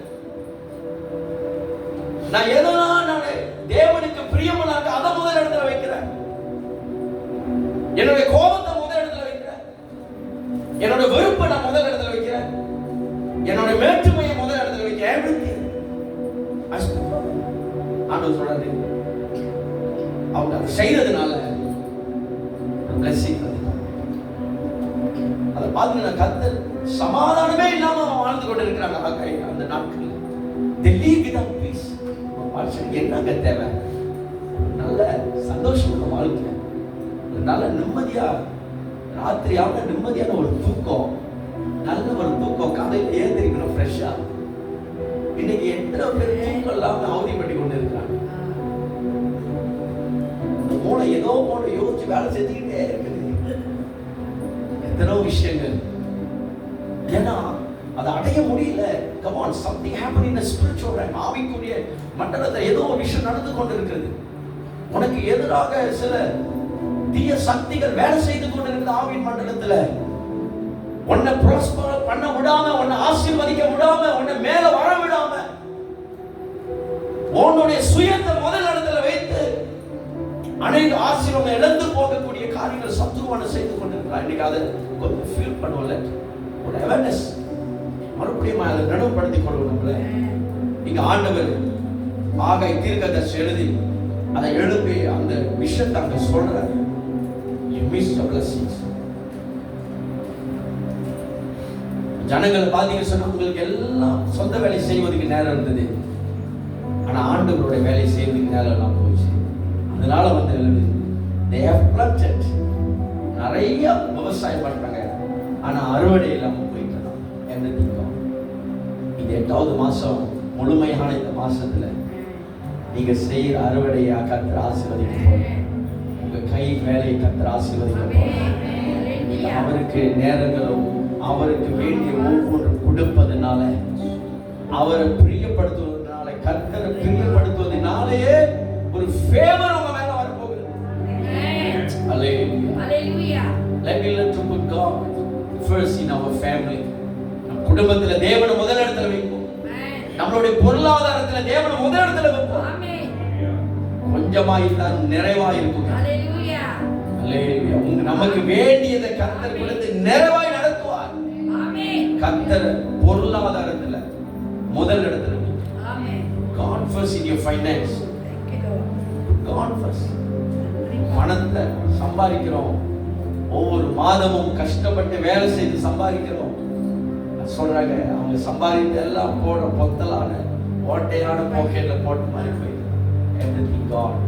நான் எதெல்லாம் நான் தேவனுக்கு பிரியமானதாக அதை முதல் இடத்துல வைக்கிறேன். என்னுடைய கோபத்தை முதல் இடத்துல வைக்கிறேன், என்னுடைய வெறுப்பை நான் முதல் இடத்துல வைக்கிறேன், என்னுடைய வேற்றுமையை முதல் இடத்துல வைக்கிறேன். everything ஆண்டவர் சொல்றாரு, அவங்க அதை செய்யறதுனால blessing வருது. அதை பார்த்து கர்த்தர் சமாதானமே இல்லாம வாழ்ந்து கொண்டு இருக்கிறாங்க அந்த நாட்கள். they live without peace. மனுஷனுக்கு என்னங்க தேவை? நல்ல சந்தோஷமான வாழ்க்கை, நல்ல நிம்மதியா, ராத்திரியான நிம்மதியான ஒரு தூக்கம், நல்ல ஒரு தூக்கம், காலையில் ஏந்திரிக்கணும் ஃப்ரெஷ்ஷா. இன்னைக்கு எத்தனை பேர் தூக்கம் இல்லாம அவதிப்பட்டு கொண்டு இருக்கிறாங்க. மூளை ஏதோ போல யோசிச்சு வேலை செஞ்சுக்கிட்டே இருக்குது, எத்தனோ விஷயங்கள். ஏன்னா அதை அடைய முடியல. Come on, something happened in the spiritual realm. ஆவிக்குரிய மண்டலத்தில் ஏதோ ஒரு விஷயம் நடந்து கொண்டிருக்கிறது. உனக்கு எதிராக சில தீய சக்திகள் வேலை செய்து கொண்டிருக்கிறது ஆவியின் மண்டலத்தில். உன்னை ப்ராஸ்பர் பண்ண விடாம, உன்னை ஆசீர்வதிக்க விடாம, உன்னை மேல வர விடாம, உன்னுடைய சுயத்தை முதல் இடத்துல வைத்து அநேக ஆசீர்வாதம் இழந்து போகக்கூடிய காரியங்கள் சத்துருவான செய்து கொண்டிருக்கிறார். இன்னைக்கு அதை கொஞ்சம் ஃபீல் பண்ணுவோம்ல, ஒரு அவேர்னஸ் மறுபடியும் அதை நனவுபடுத்திக் கொள்வோம். நம்மள இங்க ஆண்டவர் ஆகை தீர்க்கதரிசி எழுதி அதை எழுப்பி அந்த விஷயத்தை அங்க சொல்றார். You miss the blessings. ஜனங்கள் பாத்தீங்கன்னு சொன்னா உங்களுக்கு எல்லாம் சொந்த வேலை செய்வதற்கு நேரம் இருந்தது, ஆனா ஆண்டவருடைய வேலை செய்வதற்கு நேரம் எல்லாம் போச்சு. அதனால வந்து they have planted, நிறைய விவசாயம் பண்றாங்க, ஆனா அறுவடை இல்லாம போயிட்டாங்க. everything gone. இந்த 8வது மாசம் முழுமையான இந்த மாசத்துல நீங்க செய்யற அறுவடையை கர்த்தர் ஆசீர்வதிக்க போறார். உங்க கை வேலையை கர்த்தர் ஆசீர்வதிக்க போறார். நீங்க அவருக்கு நேரங்களும் அவருக்கு வேண்டிய ஒவ்வொன்று கொடுப்பதனால, அவரை பிரியப்படுத்துவதனால, கர்த்தரை பிரியப்படுத்துவதனாலேயே ஒரு ஃபேவர் உங்க மேல வர போகுது. Hallelujah. Hallelujah. Let me learn to put God first in our family. நம் குடும்பத்துல தேவனை முதல் இடத்துல வைப்போம். நம்மளுடைய பொருளாதாரத்துல தேவனை முதல் இடத்துல வைப்போம். கொஞ்சமா இருந்தால் நிறைவா இருக்கும். Hallelujah. Hallelujah. நமக்கு வேண்டியதை கர்த்தர் கொடுத்து நிறைவாய் நடத்துவார். ஆமென். கர்த்தர் பொருளாதாரத்துல முதல் இடத்துல வைப்போம். ஆமென். God first in your finance. Thank you Lord. God first. பணத்தை சம்பாதிக்கிறோம், ஒவ்வொரு மாதமும் கஷ்டப்பட்டு வேலை செய்து சம்பாதிக்கிறோம். சொல்றாங்க அவங்க சம்பாதித்து எல்லாம் போட பொத்தலான ஓட்டையான பாக்கெட்ல போட்ட மாதிரி போயிடுது. everything gone.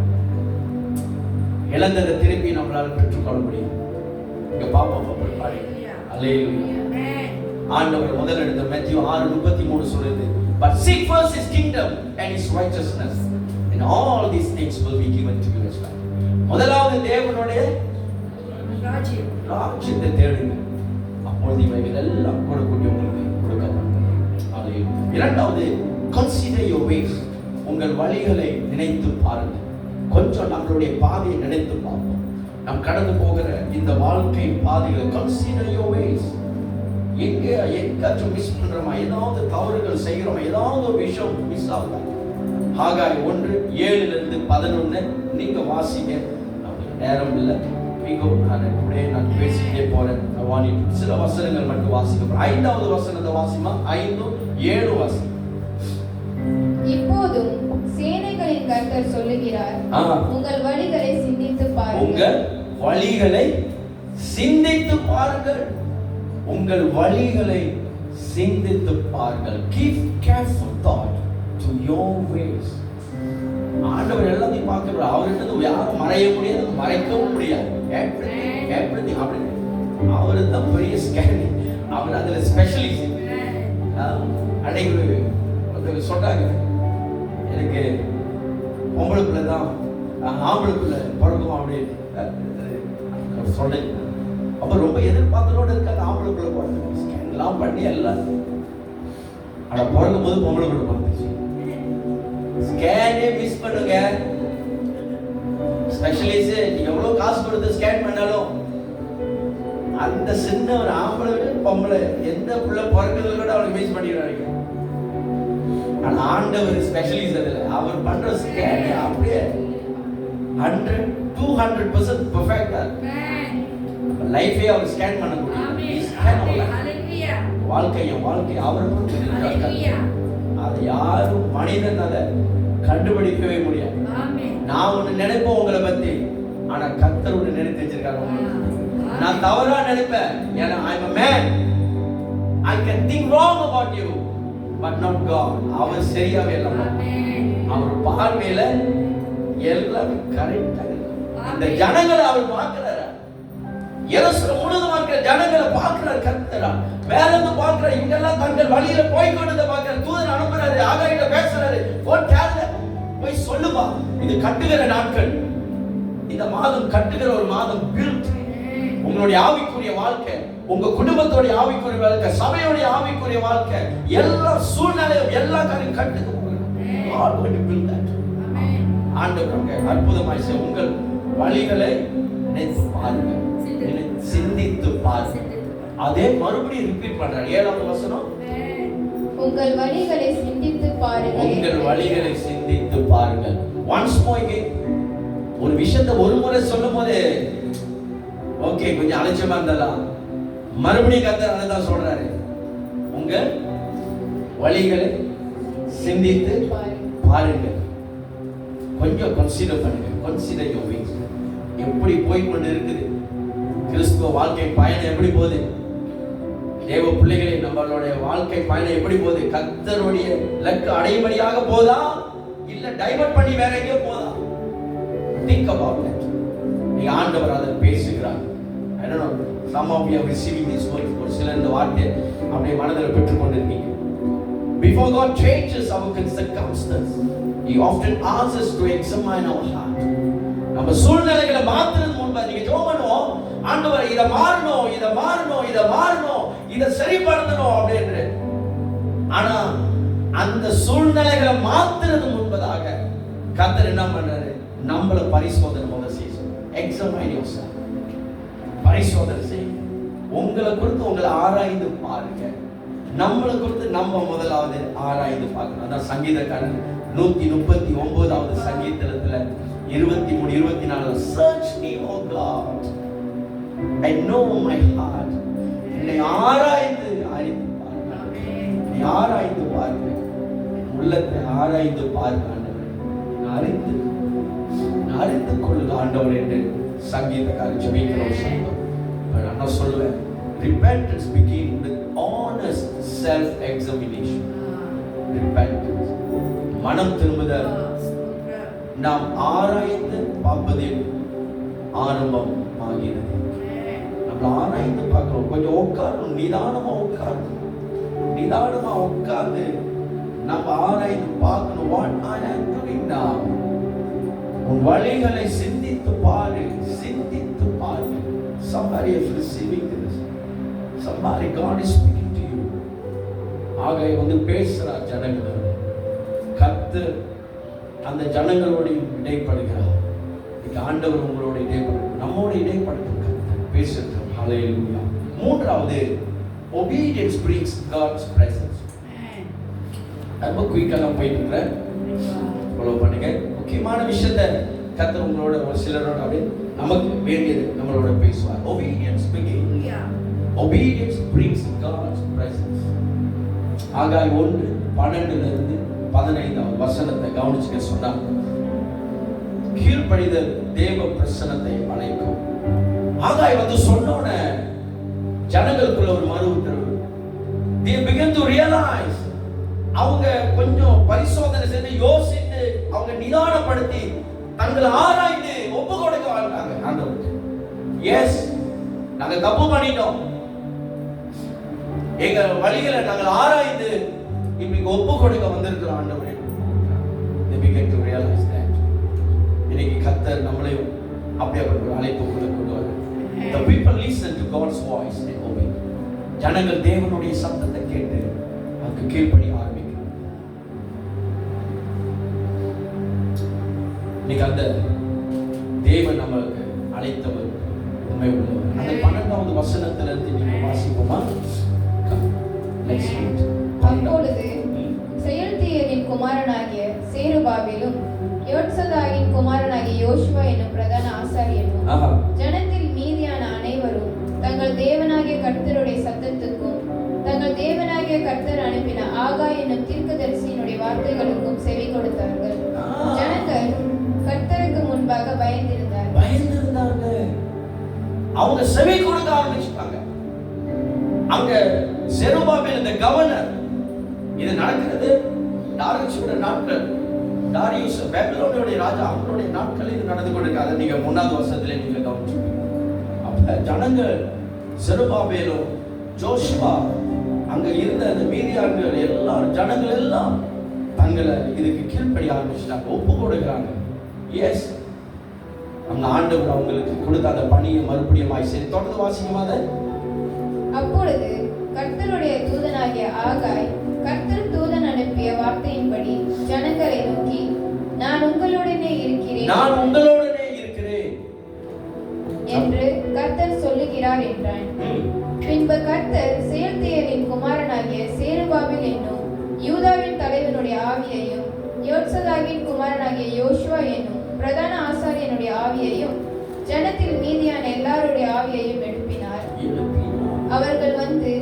இழந்ததை திருப்பி நம்மளால பெற்றுக்கொள்ள முடியும். இங்க பாப்போம் பாடி. அல்லேலூயா. ஆண்டவர் முதல் எடுத்த மத்தேயு 6:33 சொல்லுது, but seek first his kingdom and his righteousness and all these things will be given to you as well. முதலாவது தேவனுடைய ராஜ்யத்தை தேடுங்க, அப்பொழுது இவைகள் எல்லாம் கொடுக்கக்கூடிய உங்களுக்கு கொடுக்கப்படும். இரண்டாவது, consider your ways. உங்கள் வழிகளை நினைத்து பாருங்கள். கொஞ்சம் நம்மளுடைய பாதையை நினைத்து பார்ப்போம். நாம் கடந்து போகிற இந்த வாழ்க்கை பாதைகளை consider your ways. எங்காச்சும் மிஸ் பண்றோமா, ஏதாவது தவறுகள் செய்கிறோமா, ஏதாவது ஒரு விஷயம் மிஸ் ஆகுதா? ஆகாய் 1:7-11 நீங்க வாசிங்க. நேரம் இல்லை, நான் பேசிட்டே போறேன். சில வசனங்கள் மட்டும் வாசிக்க. 5வது வசனத்தை வாசிமா, 5-7 வாசி. இப்போதும் சேனைகளின் கர்த்தர் சொல்லுகிறார், உங்கள் வழிகளை சிந்தித்து பாருங்கள். உங்கள் வழிகளை சிந்தித்து பாருங்கள். உங்கள் வழிகளை சிந்தித்து பாருங்கள். Give careful thought to your ways. ஆண்டவர் எல்லாத்தையும் பார்க்கிறார். அவர்கிட்ட யாரும் மறைய முடியாது, மறைக்கவும் முடியாது. everything அப்படி அவரு தான் பெரிய ஸ்கேனிங். அவர் அதுல ஸ்பெஷலிஸ்ட். அன்னைக்கு சொன்னாங்க, எனக்கு பொம்பளை பிள்ளை தான் ஆம்பளை பிள்ளை பிறக்கும் அப்படின்னு சொன்னேன். அப்ப ரொம்ப எதிர்பார்த்தலோட இருக்காங்க. ஆம்பளைக்குள்ள போறது ஸ்கேன் எல்லாம் பண்ணி எல்லாம், ஆனா பிறக்கும் போது பொம்பளைக்குள்ள பிறந்துச்சு. ஸ்கேனே மிஸ் பண்ணுங்க. ஸ்பெஷலிஸ்ட் நீங்க எவ்வளவு காசு கொடுத்து ஸ்கேன் பண்ணாலும் அந்த சின்ன ஒரு ஆம்பளை பொம்பளை எந்த புள்ள பிறக்கிறத கூட அவளுக்கு மிஸ் பண்ணிடுறாங்க. ஆனா ஆண்டவர் ஸ்பெஷலிஸ்ட் அதுல அவர் பண்ற ஸ்கேன் அப்படியே 100-200% பெர்ஃபெக்ட்டா லைஃபே அவர் ஸ்கேன் பண்ண முடியும். வாழ்க்கைய அவர் அதை யாரும் மனிதன் அதை கண்டுபிடிக்கவே முடியாது. நான் ஒண்ணு நினைப்பேன் உங்களை பத்தி, ஆனா கர்த்தர் ஒண்ணு நினைத்து வச்சிருக்காங்க. நான் தவறா நினைப்பேன், ஏன்னா I'm a man, I can think wrong about you, but not God. அவர் சரியாவே எல்லாம் அவர் பார்வையில எல்லாம் கரெக்டா இருக்கு. இந்த ஜனங்களை அவர் பார்க்கிறாரு. எருசலேம் முழுவதும் இருக்கிற ஜனங்களை பார்க்கிறார் கர்த்தரா. வேற எந்த பார்க்கிறார், இவங்க எல்லாம் தங்கள் வழியில போய் கொண்டதை பார்க்கிறார். தூதன் அனுப்புறாரு, ஆகாயிட்ட பேசுறாரு, போய் சொல்லுவா, இது கட்டுகிற நாட்கள், இந்த மாதம் கட்டுகிற ஒரு மாதம். பில்ட் உங்களுடைய ஆவிக்குரிய வாழ்க்கை, உங்க குடும்பத்தோட ஆவிக்குரிய வாழ்க்கை, சபையோட ஆவிக்குரிய வாழ்க்கை, எல்லா சூழ்நிலையும் எல்லா காரியம் கட்டுக்கு ஆண்டவருடைய அற்புதமாய் உங்கள் வழிகளை பாருங்க, சிந்தித்து பாருங்க. அதே மறுபடியும் ரிப்பீட் பண்றாரு. 7வது வசனம், உங்கள் வழிகளை சிந்தித்து பாருங்க. உங்கள் வழிகளை சிந்தித்து பாருங்க. Once more again. ஒரு விஷயத்தை ஒரு முறை சொல்லும் போது ஓகே கொஞ்சம் அலட்சியமா இருந்தாலும் மறுபடியும் கர்த்தர் அதான் சொல்றாரு, உங்கள் வழிகளை சிந்தித்து பாருங்க. கொஞ்சம் கன்சிடர் பண்ணுங்க. Consider your ways. எப்படி போய் கொண்டு இருக்குது கிறிஸ்துவ வாழ்க்கை பயணம், எப்படி போகுது? தேவ பிள்ளைகளை நம்மளுடைய வாழ்க்கை பயணம் எப்படி போகுது? கர்த்தருடைய லக்கு அடையும்படியாக போதா, இல்ல டைவர்ட் பண்ணி வேற எங்கேயோ போதா? Think about that. நீங்க ஆண்டவர் அதை பேசுகிறார். I don't know, some of you are receiving this word. ஒரு சிலர் இந்த வார்த்தை அப்படியே மனதில் பெற்றுக்கொண்டிருக்கீங்க. Before God changes our circumstances, He often asks us to examine our heart. நம்ம சூழ்நிலைகளை மாத்துறது முன்பு நீங்க ஜெபம் பண்ணுவோம், ஆண்டவரே இத மாறணும், இத மாறணும், இத மாறணும், இத சரிப்படுத்தணும் அப்படின்ற. ஆனா அந்த சூழ்நிலைகளை மாத்துறது முன்பதாக கர்த்தர் என்ன பண்றாரு? நம்மள பரிசோதனை முதல்ல செய்யணும். Examine yourself. பரிசோதனை செய்யுங்க. உங்களை குறித்து உங்களை ஆராய்ந்து பாருங்க. நம்மளை குறித்து நம்ம முதலாவது ஆராய்ந்து பார்க்கணும். அதான் சங்கீதக்காரன் 139வது சங்கீதத்துல 23-24 search me O God, I know my heart. என்னை ஆராய்ந்து அறிந்து பாருங்க. என்னை ஆராய்ந்து பாருங்க. உள்ளத்தை ஆராய்ந்து பாருங்க ஆண்டவரே. அறிந்து கொள்ளுங்க ஆண்டவரே என்று சங்கீதக்காரன் ஜெபிக்கிறோம். சங்கீதம் நான் சொல்லுவேன், repentance begin with honest self examination. repentance மனம் திரும்புதல் நாம் ஆராய்ந்து பார்ப்பதில் ஆரம்பம் ஆகிறது. நம்ம ஆராய்ந்து பார்க்கிறோம். கொஞ்சம் உட்காரணும், நிதானமா உட்கார்ந்து நம்ம ஆராய்ந்து பார்க்கணும். what I am doing now. உன் வழிகளை சிந்தித்து பாரு. Somebody is receiving this. Somebody, God is speaking to you. ஆகவே வந்து பேசுறார் ஜனங்களோடு. கர்த்தர் அந்த ஜனங்களோடு இடைப்படுகிறார். இந்த ஆண்டவர் உங்களோட இடைப்படுகிறார், நம்மோட இடைப்படுகிறார், கர்த்தர் பேசுகிறார். ஹalleluya. மூன்றாவது, obedience brings God's presence. ரொம்ப குயிக்காக போயிட்டு இருக்கிறேன், ஃபாலோ பண்ணுங்க. முக்கியமான விஷயத்தை கர்த்தர் உங்களோட ஒரு சிலரோட அப்படியே நமக்கு வேண்டியது நம்மளோட பேசுவார். obedience obedience brings God's presence. ஆகாய் 1:12-15 வசனத்தை கவனிச்சுக்க சொன்னா, கீழ்ப்படிதல் தேவ பிரசன்னத்தை அழைக்கும். ஆகாய் வந்து சொன்னோன ஜனங்களுக்குள்ள ஒரு மறு உத்தரவு. they begin to realize, அவங்க கொஞ்சம் பரிசோதனை செய்து யோசித்து அவங்க நிதானப்படுத்தி தங்களை ஆராய்ந்து ஒப்பு கொடுக்க வாழ்ந்தாங்க ஆண்டவருக்கு. எஸ், நாங்க தப்பு பண்ணிட்டோம், எங்க வழிகளை நாங்கள் ஆராய்ந்து இப்படி ஒப்பு கொடுக்க வந்திருக்கிறோம் ஆண்டவரே. they begin to realize that. இன்னைக்கு கர்த்தர் நம்மளையும் அப்படியே ஒரு அழைப்புக்குள்ள கொண்டு வர The people listen to God's voice and obey. ஜனங்கள் தேவனுடைய சத்தத்தை கேட்டு அதுக்கு கீழ்ப்படிய ஆரம்பிக்கிறாங்க. இன்னைக்கு அந்த தேவன் நமக்கு அழைத்தவர் உண்மை உள்ளவர். அந்த 12வது வசனத்திலிருந்து நீங்க வாசிப்போமா? அப்பொழுது செயல்தியரின் குமாரனாகிய சேருபாபேலும் யோத்சதாகின் குமாரனாகிய யோசுவா என்னும் பிரதான ஆசாரியனும் ஜனத்தில் மீதியான அனைவரும் தங்கள் தேவனாகிய கர்த்தருடைய சத்தத்துக்கும் தங்கள் தேவனாகிய கர்த்தர் அனுப்பின ஆகாய் என்னும் தீர்க்கதரிசியினுடைய வார்த்தைகளுக்கும் செவி கொடுத்தார்கள். ஜனங்கள் கர்த்தருக்கு முன்பாக பயந்திருந்தாங்க. அவங்க செவி கொடுக்க ஆரம்பிச்சிட்டாங்க. அங்க செருபாபேல் இந்த கவர்னர், இது நடக்கிறது டாரியஸோட நாட்கள். டாரியஸ் பாபிலோனுடைய ராஜா, அவருடைய நாட்கள் இது நடந்து கொண்டிருக்காது. நீங்க 3வது வருஷத்துல நீங்க கவனிச்சிருக்கீங்க. அப்ப ஜனங்கள் செருபாபேலும் ஜோஷுவா அங்க இருந்த அந்த மீதியார்கள் எல்லாரும் ஜனங்கள் எல்லாம் தங்களை இதுக்கு கீழ்ப்படிய ஆரம்பிச்சிட்டாங்க, ஒப்பு கொடுக்கிறாங்க. எஸ், அங்க ஆண்டவர் அவங்களுக்கு கொடுத்த அந்த பணியை மறுபடியும் சரி தொடர்ந்து வாசிக்குமா? அப்பொழுது கர்த்தருடைய தூதனாகிய ஆகாய் கர்த்தர் தூதன் அனுப்பிய வார்த்தையின்படி ஜனங்களை நோக்கி, நான் உங்களுடனே இருக்கிறேன் என்று கர்த்தர் சொல்லுகிறார் என்றான். பின்பு கர்த்தர் செயல்தியரின் குமாரனாகிய சேருபாபேல் என்னும் யூதாவின் தலைவனுடைய ஆவியையும் யோத்சதாகின் குமாரனாகிய யோசுவா என்னும் பிரதான ஆசாரியனுடைய ஆவியையும் ஜனத்தில் மீதியான எல்லாருடைய ஆவியையும் எழுப்பினார். அவர்கள் வந்து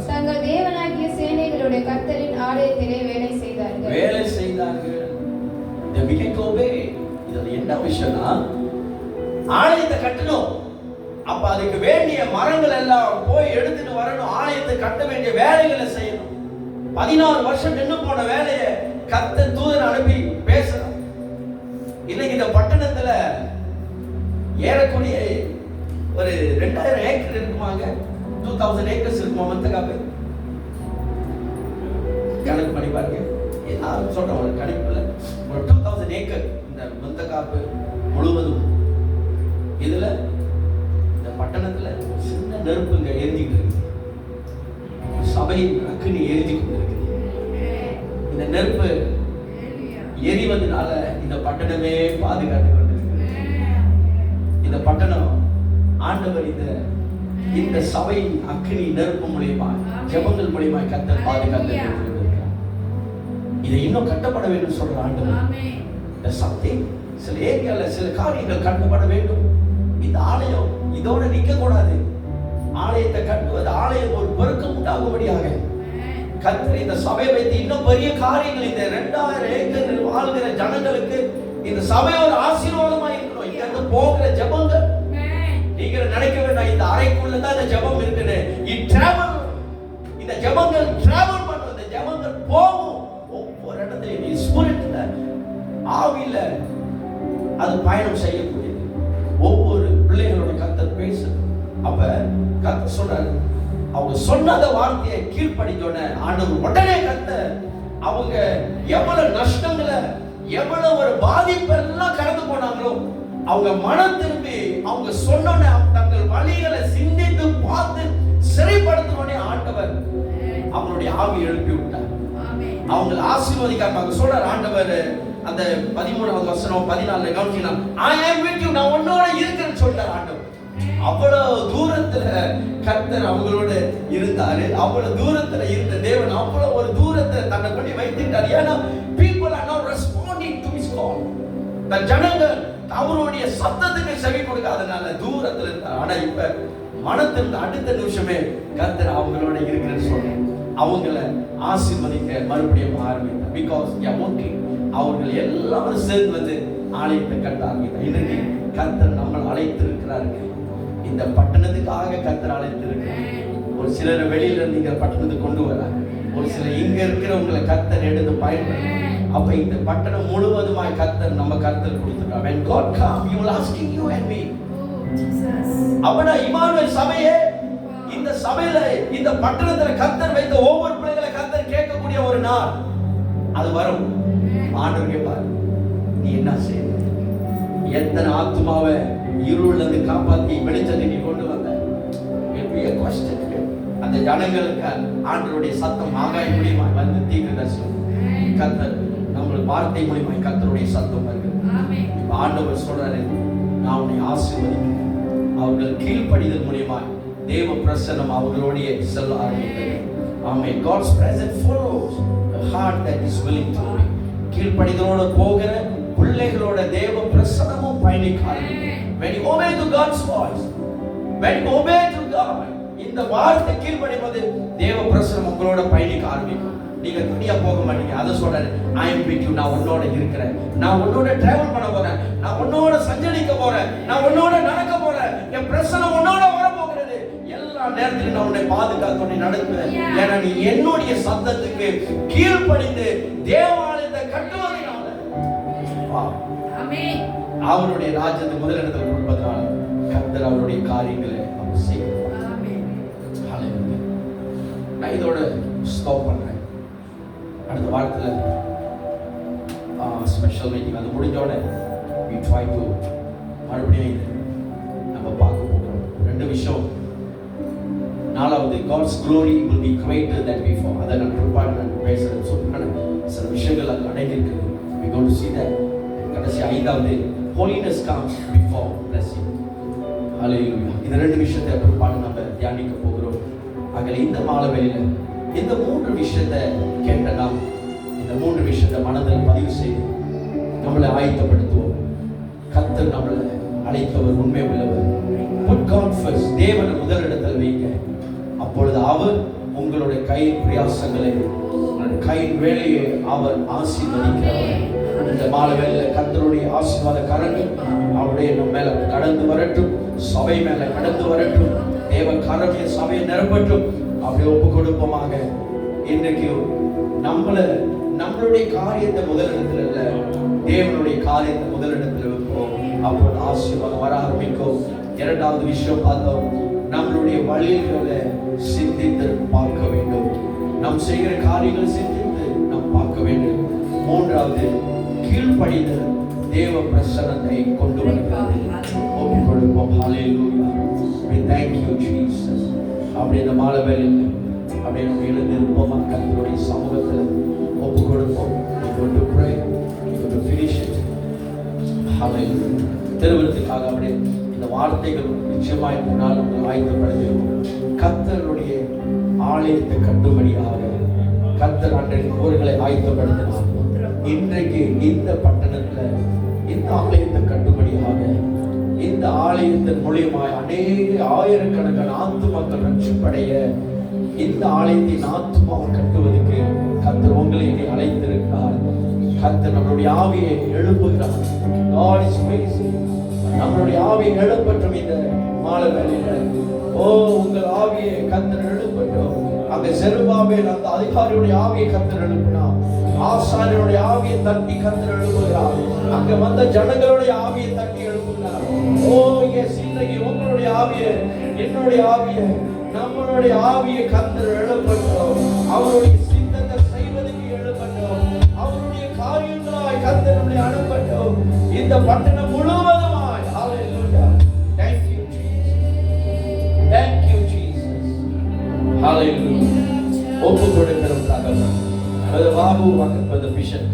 தங்கள் தேவனாகிய சேனைகளுடைய கர்த்தரின் ஆலயத்திலே வேலை செய்தார்கள். இது என்ன விஷயம்னா, ஆலயத்தை கட்டணும். அப்ப அதுக்கு வேண்டிய மரங்கள் எல்லாம் போய் எடுத்துட்டு வரணும். ஆலயத்தை கட்ட வேண்டிய வேலைகளை செய்யணும். 14 வருஷம் நின்று போன வேலையை கர்த்தர் தூதன் அனுப்பி பேசணும். இன்னைக்கு இந்த பட்டணத்துல ஏறக்குறைய ஒரு 2000 ஏக்கர் இருக்குமாங்க. 2000 ஏக்கர்ஸ் இருக்குமா? மந்தகாப்பு கணக்கு பண்ணி பாருங்க. நான் சொல்றேன் ஒரு கணக்குல ஒரு 2000 ஏக்கர் இந்த மந்தகாப்பு முழுவதும். இதுல இந்த பட்டணத்துல சின்ன நெருப்புங்க எரிஞ்சிட்டு இருக்கு. சபையின் அக்கினி எரிஞ்சு கொண்டிருக்கு. இந்த நெருப்பு எரிவதனால இந்த பட்டணமே பாதுகாத்து கொண்டிருக்கு. இந்த பட்டணம் ஆண்டவர் இந்த சபையின் அக்கினி நெருப்பு மூலியமா ஜெபங்கள் மூலியமா கர்த்தர் பாதுகாத்து கொண்டிருக்கிறார். இதை இன்னும் கட்டப்பட வேண்டும் சொல்ற ஆண்டவர். இந்த சக்தி சில ஏரியால சில காரியங்கள் கட்டப்பட வேண்டும். இந்த ஆலயம் இதோட நிக்க கூடாது. ஆலயத்தை கட்டுவது ஆலயம் ஒரு பெருக்கம் உண்டாகும்படியாக கர்த்தர் இந்த சபையை வைத்து இன்னும் பெரிய காரியங்கள் இந்த 2000 ஏக்கர் வாழ்கிற ஜனங்களுக்கு இந்த சபை ஒரு ஆசீர்வாதமா இருக்கணும். இங்க இருந்து போகிற ஜெபங்கள் நீங்க நினைக்க வேண்டாம், இந்த அறைக்குள்ளதான் இந்த ஜெபம் இருக்குது. இந்த ஜெபங்கள் டிராவல் பண்ணும். இந்த ஜெபங்கள் போகும் ஒவ்வொரு இடத்துலயும் ஸ்பிரிட்ல ஆவியில அது பயணம் செய்யக்கூடியது. ஒவ்வொரு பிள்ளைகளோட கர்த்தர் பேசுது. அப்ப கர்த்தர் சொல்றாரு, அவங்க சொன்னத வார்த்தையை கீழ்ப்படித்தோட ஆண்டவர் உடனே கர்த்தர் அவங்க எவ்வளவு நஷ்டங்களை எவ்வளவு ஒரு பாதிப்பு எல்லாம் கடந்து போனாங்களோ அவங்க மனம் திரும்பி அவங்க சொன்ன தங்கள் வழிகளை சிந்தித்து பார்த்து சரிப்படுத்தினோடனே ஆண்டவர் அவங்களுடைய ஆவி எழுப்பி விட்டார். அவங்களை ஆசீர்வதிக்காம சொல்றார் ஆண்டவர். அந்த 13வது வசனம் 14 கவனிச்சீங்கன்னா, I am with you, நான் உன்னோட இருக்கிறேன்னு சொல்றார் ஆண்டவர். அவ்வளவு தூரத்துல கர்த்தர் அவங்களோட இருந்தாரு. அவ்வளவு தூரத்துல இருந்த தேவன் அவ்வளவு ஒரு தூரத்துல தன்னை கொண்டு வைத்துட்டார். ஏன்னா people are not responding to his call. இந்த ஜனங்கள் அவருடைய சத்தத்துக்கு செவி கொடுக்காதனால தூரத்துல இருந்தார். ஆனா இப்ப மனத்திலிருந்து அடுத்த நிமிஷமே கர்த்தர் அவங்களோட இருக்கிறேன்னு சொல்றேன். அவங்கள ஆசீர்வதிக்க மறுபடியும் ஆரம்பித்தார். பிகாஸ் அவர்கள் எல்லாரும் சேர்ந்து வந்து ஆலயத்தை கட்ட ஆரம்பித்தார். இன்றைக்கு கர்த்தர் நம்மளை அழைத்திருக்கிறார்கள். இந்த பட்டணத்துக்காக கர்த்தர் அழைத்திருக்கிறார். ஒரு சிலர் வெளியில இருந்து இங்க பட்டணத்துக்கு கொண்டு வராங்க. ஒரு சிலர் இங்க இருக்கிறவங்களை கர்த்தர் எடுத்து பயன்படுத்த. அப்ப இந்த பட்டணம் முழுவதுமாய் கர்த்தர் நம்ம கர்த்தர் கொடுத்துட்டார். When God come, he will asking you and me. அவனா இமானுவேல் சபையே, இந்த சபையில இந்த பட்டணத்துல கர்த்தர் வைத்த ஒவ்வொரு பிள்ளைகளை கர்த்தர் கேட்கக்கூடிய ஒரு நாள் அது வரும். ஆண்டவர் கேட்பார், நீ என்ன செய்ய? எத்தனை ஆத்மாவை இருள்ல இருந்து காப்பாத்தி வெளிச்சத்தை நீ கொண்டு வந்த. அந்த ஜனங்களுக்கு ஆண்டவருடைய சத்தம் ஆகாய மூலியமாய் வந்து தீர்க்கதரிசனம் கர்த்தர் நம்மளுக்கு வார்த்தை மூலியமாய் கர்த்தருடைய சத்தம் வருகிறது. ஆண்டவர் சொல்றாரு, நான் உன்னை ஆசீர்வதிக்கிறேன். அவர்கள் கீழ்ப்படிதல் மூலியமாய் தேவ பிரசன்னம் அவர்களுடைய செல்ல ஆரம்பித்தது. Amen. God's presence follows a heart that is willing to obey. கீழ்ப்படிதலோட போகிற பிள்ளைகளோட தேவ பிரசன்னமும் பயணிக்க ஆரம்பிக்கும். When you obey to God's voice, when you obey to God, இந்த வார்த்தை கீழ்ப்படிவது தேவ பிரசன்னம் உங்களோட பயணிக்க ஆரம்பிக்கும். நீங்க தனியா போக மாட்டீங்க. அதை சொல்றாரு, I am with you. நான் உன்னோட இருக்கிறேன். நான் உன்னோட டிராவல் பண்ண போறேன். நான் உன்னோட சஞ்சரிக்க போறேன். நான் உன்னோட நடக்க போறேன். என் பிரசன்னம் உன்னோட வர போகிறது. எல்லா நேரத்திலும் நான் உன்னை பாதுகாத்து உன்னை நடத்துவேன். ஏன்னா நீ என்னுடைய சத்தத்துக்கு கீழ்ப்படிந்து தேவாலயத்தை கட்டுவதனால அவருடைய ராஜ்யத்தை முதலிடத்தில் கொடுப்பதனால கர்த்தர் அவருடைய காரியங்களை அவர் செய்வார். நான் இதோட ஸ்டாப் பண்றேன். அடுத்த வாரத்தில் ஸ்பெஷல் மீட்டிங் அது முடிஞ்சோட we try to மறுபடியும் நம்ம பார்க்க போகிறோம். ரெண்டு விஷயம். நாலாவது, God's glory will be greater than before. அதை நான் ப்ரிப்பேர் பேசுறேன். சொல்றேன் சில விஷயங்கள் அது அடங்கியிருக்கிறது. we going to see that. கடைசி ஐந்தாவது, holiness comes before blessing. ஹalleluya. இந்த ரெண்டு விஷயத்தை ப்ரிப்பேர் நம்ம தியானிக்க போகிறோம். ஆகவே இந்த மாலை வேளையில இந்த மூன்று விஷயத்தை கேட்ட நாம் இந்த மூன்று விஷயத்தை மனதில் பதிவு செய்து நம்மளை ஆயத்தப்படுத்துவோம். கர்த்தர் நம்மளை அழைத்தவர் உண்மை உள்ளவர். Put God first. தேவனை முதலிடத்தில் வைங்க. அப்பொழுது அவர் உங்களுடைய கையின் பிரயாசங்களை கையின் வேலையை அவர் ஆசீர்வதிக்கிறவர். இந்த மாலை வேளையில கர்த்தருடைய ஆசீர்வாத கரங்கள் அவருடைய நம்ம மேல கடந்து வரட்டும். சபை மேல கடந்து வரட்டும். தேவ கரமே சபையை நிரப்பட்டும். அப்படியே ஒப்பு கொடுப்போமாக. இன்றைக்கு நம்மளுடைய காரியத்தை முதலிடத்தில் இல்ல, தேவனுடைய காரியத்தை முதலிடத்தில் வைப்போம். அப்போது ஆசீர்வாதம் வர ஆரம்பிக்கும். இரண்டாவது விஷயம் பார்த்தோம், நம்மளுடைய வழிகளை சிந்தித்து பார்க்க வேண்டும். நாம் செய்கிற காரியங்களை சிந்தித்து நாம் பார்க்க வேண்டும். மூன்றாவது, கீழ்ப்படிதல் தேவ பிரசன்னத்தை கொண்டு வருகிறது. ஒப்பு கொடுப்போம். ஹalleluya. We thank you Jesus. அப்படியே இந்த மாலை வேளையில் அப்படியே நம்ம எழுந்திருப்போம். கர்த்தருடைய சமூகத்தில் ஒப்பு கொடுப்போம். going to pray, going to finish it. Hallelujah. திருவிழத்துக்காக அப்படியே இந்த வார்த்தைகள் நிச்சயமாக இந்த நாள் உங்களை ஆயத்தப்படுத்துவோம். கர்த்தருடைய ஆலயத்தை கட்டும்படியாக கர்த்தர் அன்றைக்கு ஊர்களை ஆயத்தப்படுத்தினார். இன்றைக்கு இந்த பட்டணத்தில் இந்த ஆலயத்தை கட்டும்படியாக இந்த ஆலயத்தின் மூலியமாய் அநேக ஆயிரக்கணக்கான ஆத்துமாக்கள் ரட்சிப்படைய இந்த ஆலயத்தின் ஆத்துமாவை கட்டுவதற்கு கர்த்தர் உங்களை அழைத்திருக்கிறார். கர்த்தர் நம்மளுடைய ஆவியை எழுப்புகிறார். God is raising. நம்மளுடைய ஆவியை எழுப்பட்டும். இந்த மாலை வேளையில உங்கள் ஆவியை கர்த்தர் எழுப்பட்டும். அங்க செருபாபேல் அந்த அதிகாரியுடைய ஆவியை கர்த்தர் எழுப்பினார். ஆசாரியருடைய ஆவியை தட்டி கர்த்தர் எழுப்புகிறார். அங்க வந்த ஜனங்களுடைய ஆவியை தட்டி எழுப்புகிறார். இன்றைக்கு உங்களுடைய ஆவியை, என்னுடைய ஆவியை, நம்மளுடைய ஆவியை கர்த்தர் எழுப்பட்டும். அவருடைய சித்தத்தை செய்வதற்கு எழுப்பட்டும். அவருடைய காரியங்களாய் கர்த்தர் நம்மை அனுப்பட்டும். இந்த பட்டணம் முழுவதுமாய். ஹalleluya. Thank you Jesus. Thank you Jesus. Hallelujah. ஒப்பு கொடுக்கிறோம் தகவல். அது பாபு வந்த விஷன்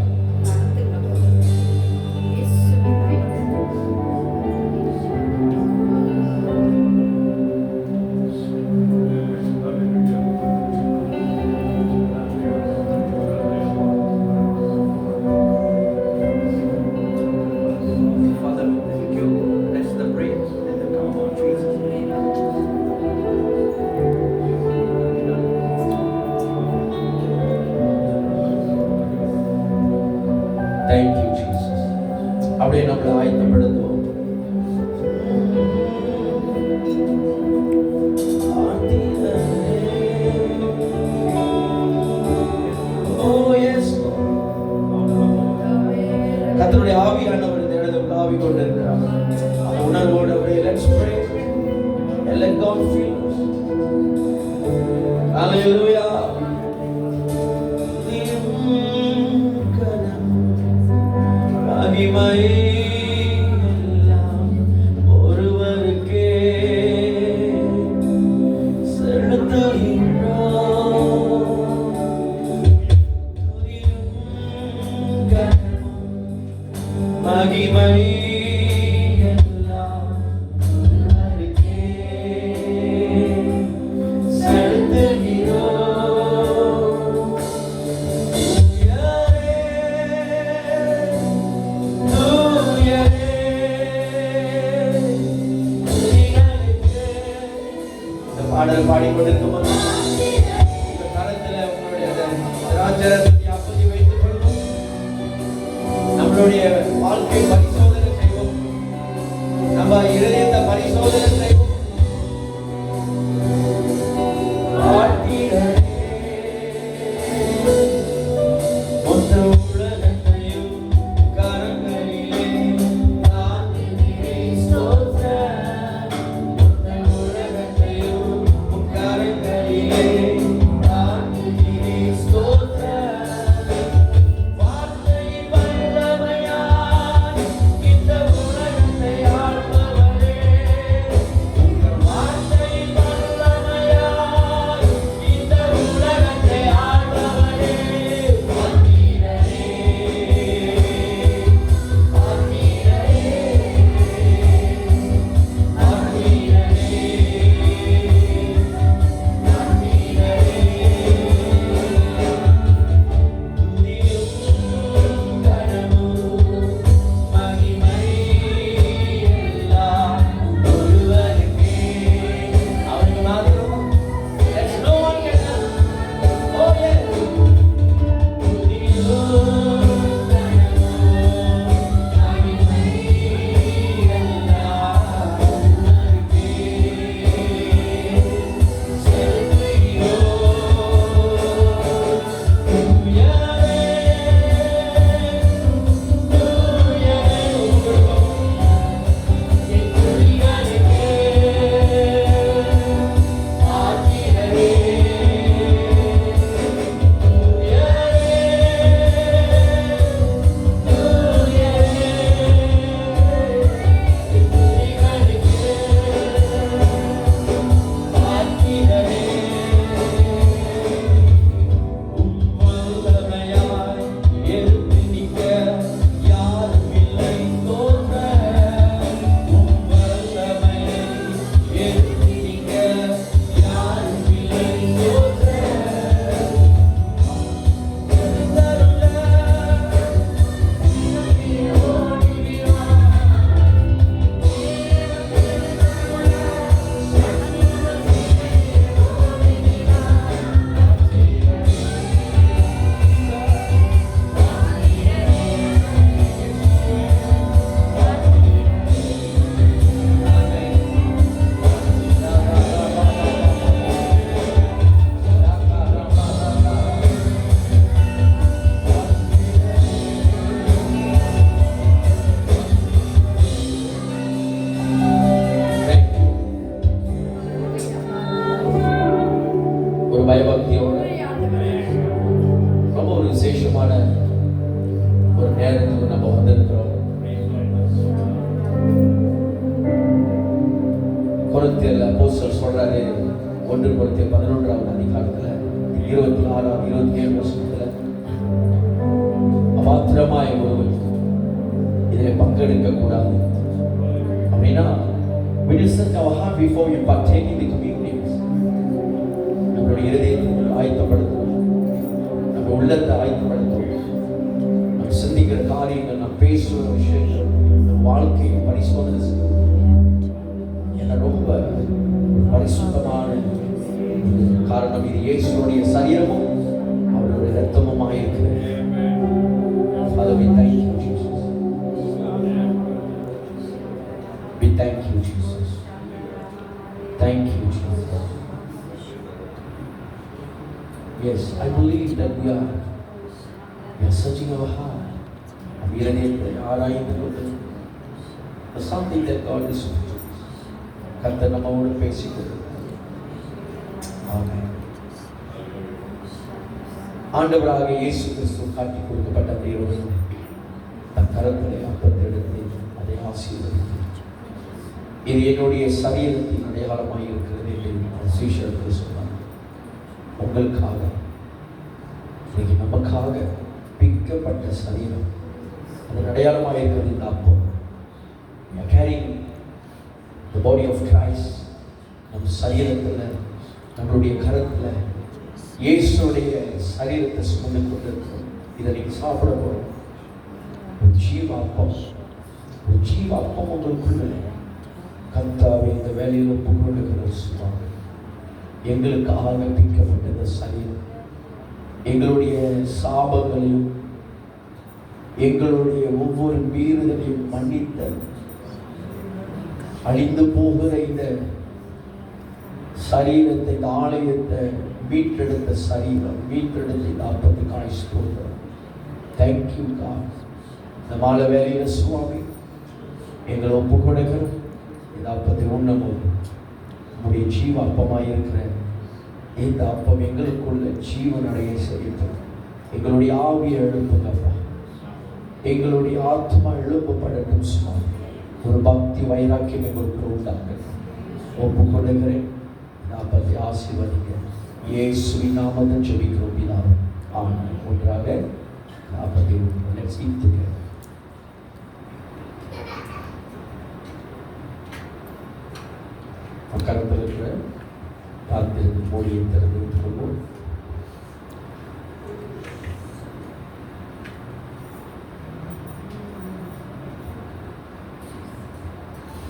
உங்க கரத்துல உங்களுடைய திராட்சரசத்தை அப்படி வைத்துக் கொள்வோம். நம்மளுடைய வாழ்க்கை பரிசோதனை செய்வோம். நம்ம இருதயத்தை பரிசோதனை செய்வோம். பயபக்தியோட ரொம்ப ஒரு விசேஷமான ஒரு நேரத்துக்கு நம்ம வந்திருக்கிறோம். கொரிந்தியர்ல அப்போஸ்தலர் சொல்றாரு, 1 கொரிந்தியர் 11ஆம் அதிகாரத்துல 26 27 வசனத்துல, அமாத்திரமாய் ஒருவன் இதில் பங்கெடுக்க கூடாது அப்படின்னா, we just set our heart before you partake in the communions. நம்மளுடைய இருதயத்தை ஆயத்தப்படுத்துவோம், நம்ம உள்ளத்தை ஆயத்தப்படுத்துவோம், நம்ம சிந்திக்கிற காரியங்கள், நம்ம பேசுகிற விஷயங்கள், நம்ம வாழ்க்கையை பரிசோதனை செய்வோம். ஏன்னா ரொம்ப பரிசுத்தமான காரணம் இது இயேசுடைய சரீரமும் அவருடைய இரத்தமும் ஆயிருக்கிறது. Father, we thank you, Jesus. We thank you, Jesus. Thank you, Jesus. Yes, I believe that we are searching our heart. We are something that God is doing. கர்த்தர் நம்மோடு பேசிக்கொண்டு ஆண்டவராக இயேசு கிறிஸ்து காட்டி கொடுக்கப்பட்ட தேவன் தன் கரத்திலே அப்பத்தை எடுத்து அதை ஆசீர்வதித்து, இது என்னுடைய சரீரத்தின் அடையாளமாக இருக்கிறது என்று சீஷருக்கு சொன்னார். உங்களுக்காக, இன்னைக்கு நமக்காக பிக்கப்பட்ட சரீரம், அதன் அடையாளமாக இருக்கிறது இந்த அப்பம். carrying the body of Christ. நம்ம சரீரத்தில், நம்மளுடைய கரத்தில் இயேசுடைய சரீரத்தை சுமந்து கொண்டிருக்கிறோம். இதை நீங்கள் சாப்பிட போகிறோம். ஒரு ஜீவாப்பம், ஒரு ஜீவாப்பம் உங்களுக்குள்ள கர்த்தாவே இந்த வேலையில் ஒப்புக்கொள்ளுகிற சுவாமி, எங்களுக்காக பிக்கப்பட்டது சரீரம் எங்களுடைய சாபங்களையும் எங்களுடைய ஒவ்வொரு மீறுதலையும் மன்னித்த அழிந்து போகிற இந்த சரீரத்தை, இந்த ஆலயத்தை மீட்டெடுத்த சரீரம், மீட்டெடுத்த இந்த அப்பத்துக்காய் ஸ்தோத்திரம். Thank you God. இந்த மாலை வேலையில சுவாமி எங்களை ஒப்பு கொடுக்கிறோம். இந்த அப்பத்தை உண்ணம்போது நம்முடைய ஜீவ அப்பமாய் இருக்கிற இந்த அப்பம் எங்களுக்குள்ள ஜீவனடைய செய்யட்டும். எங்களுடைய ஆவியை எழுப்புங்கப்பா, எங்களுடைய ஆத்மா எழுப்பப்படட்டும் சுவாமி. ஒரு பக்தி வைராக்கியம் எங்களுக்கு உண்டாங்க. ஒப்பு கொடுக்கிறேன். நாற்பத்தி ஆசீர்வதிங்க. இயேசுவின் நாமத்தில் ஜெபிக்கிறோம் பிதாவே. ஆமென். ஒன்றாக 41. Let's eat together. கருத்தில் இருக்கிற பார்த்திருந்து மொழியை திறந்து கொள்வோம்.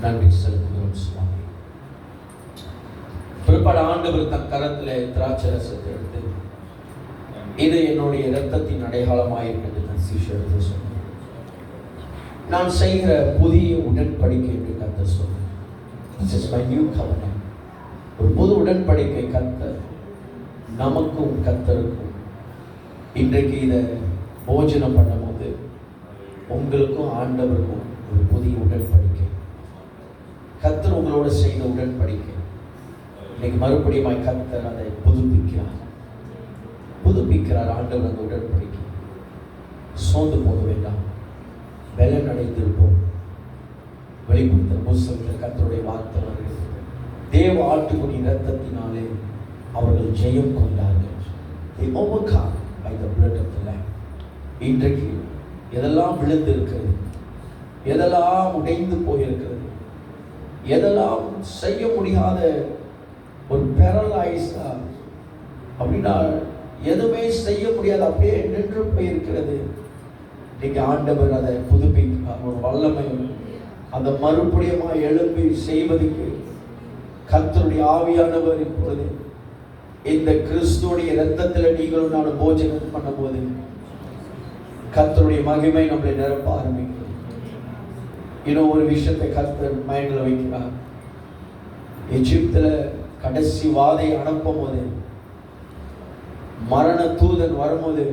நன்றி செலுத்துகிறோம் சுவாமி. பிற்பாடு ஆண்டவர் தன் கரத்திலே திராட்சை ரசத்தை எடுத்து, இது என்னுடைய இரத்தத்தின் அடையாளமாயிருக்கிறது சீஷருக்கு சொன்னார். நான் செய்கிற புதிய உடன்படிக்கை என்று கர்த்தர் சொன்னார். This is my new covenant. ஒரு புது உடன்படிக்கை கர்த்தர் நமக்கும் கர்த்தருக்கும். இன்றைக்கு இதை போஜனம் பண்ணும்போது உங்களுக்கும் ஆண்டவருக்கும் ஒரு புதிய உடன்படிக்கை. கர்த்தர் உங்களோட செய்த உடன்படிக்கை இன்னைக்கு மறுபடியும் கர்த்தர் அதை புதுப்பிக்கிறார். ஆண்டவர் அந்த உடன்படிக்கை. சோர்ந்து போக வேண்டாம், பலன் அடைந்திருப்போம். வெளிப்படுத்த புத்தகத்தில் கர்த்தருடைய வார்த்தை வருகிறது. தேவ ஆட்டுக்குடி இரத்தத்தினாலே அவர்கள் ஜெயம் கொண்டார்கள். They overcome by the blood of the Lamb. இன்றைக்கு எதெல்லாம் விழுந்து இருக்கிறது, எதெல்லாம் உடைந்து போயிருக்கிறது, எதெல்லாம் செய்ய முடியாத ஒரு பேரலைஸ்டா அப்படின்னா எதுவுமே செய்ய முடியாது, அப்படியே நின்று போயிருக்கிறது. இன்னைக்கு ஆண்டவர் அதை புதுப்பிக்க ஒரு வல்லமை, அந்த மறுபடியும் எழுப்பி செய்வதற்கு கர்த்தருடைய ஆவியானவர் இப்பொழுது இந்த கிறிஸ்துவுடைய இரத்தத்தில் நீங்களும் நான் போஜனம் பண்ணும்போது கர்த்தருடைய மகிமை நம்மளை நிரப்ப ஆரம்பிக்கும். இன்னும் ஒரு விஷயத்தை கர்த்தர் மைண்டில் வைக்கிறார். எகிப்தில் கடைசி வாதை அனுப்பும் போது, மரண தூதன் வரும்போது,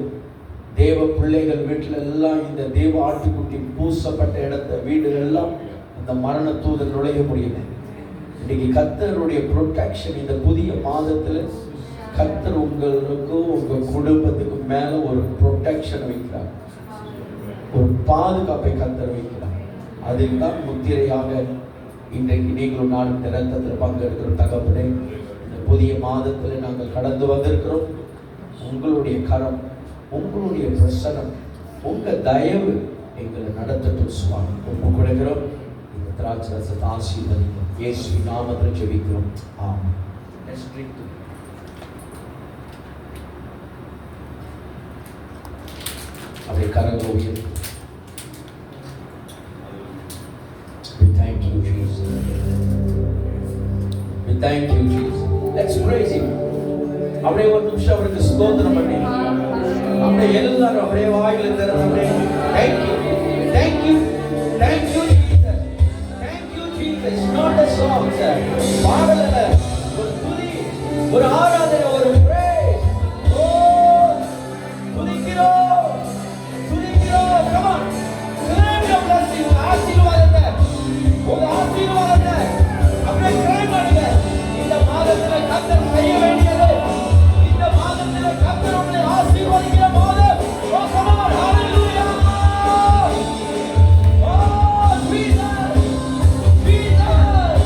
தேவ பிள்ளைகள் வீட்டில் எல்லாம் இந்த தேவ ஆட்டுக்குட்டி பூசப்பட்ட இடத்த வீடுகள் எல்லாம் அந்த மரண தூதன் நுழைய முடியல. இன்னைக்கு கர்த்தருடைய ப்ரொடெக்ஷன் இந்த புதிய மாதத்தில் கர்த்தர் உங்களுக்கும் உங்கள் குடும்பத்துக்கும் மேலே ஒரு ப்ரொடெக்ஷன் வைக்கிறார், ஒரு பாதுகாப்பை கர்த்தர் வைக்கிறார். அதில் தான் முத்திரையாக இன்றைக்கு நீங்களும் நானும் இந்த இரத்தத்தில் பங்கெடுக்கிற தகப்பனே, இந்த புதிய மாதத்தில் நாங்கள் கடந்து வந்திருக்கிறோம். உங்களுடைய கரம், உங்களுடைய பிரசனம், உங்கள் தயவு எங்களை நடத்தட்டும் சுவாமி. ஒப்பு கொடுக்கிறோம். இந்த திராட்சை ரசத்தை ஆசீர்வதிங்க. இயேசு நாமத்தில் ஜெபிக்கிறோம். ஆமென். Let's drink together. அப்படியே கரங்களை உயர்த்தி. We thank you Jesus. We thank you Jesus. Let's praise him. அப்படியே ஒரு நிமிஷம் அவருக்கு ஸ்தோத்திரம் பண்ணி அப்படியே எல்லாரும் அப்படியே வாயில திறந்து அப்படியே thank you, thank you, thank you Jesus, thank you Jesus. It's not a song sir, பாடல் அல்ல, ஒரு துதி, ஒரு ஆராதனை, ஒரு praise. Oh, துதிக்கிறோம், துதிக்கிறோம். Come on, claim your blessing. ஆசீர்வாதத்தை, ஒரு ஆசீர்வாதத்தை அப்படியே claim பண்ணுங்க. இந்த மாதத்தில் கர்த்தர் செய்ய வேண்டியது, இந்த மாதத்தில் கர்த்தர் உங்களை ஆசீர்வதிக்கிற மாதம். Oh, come on, hallelujah. Oh, Jesus, Jesus.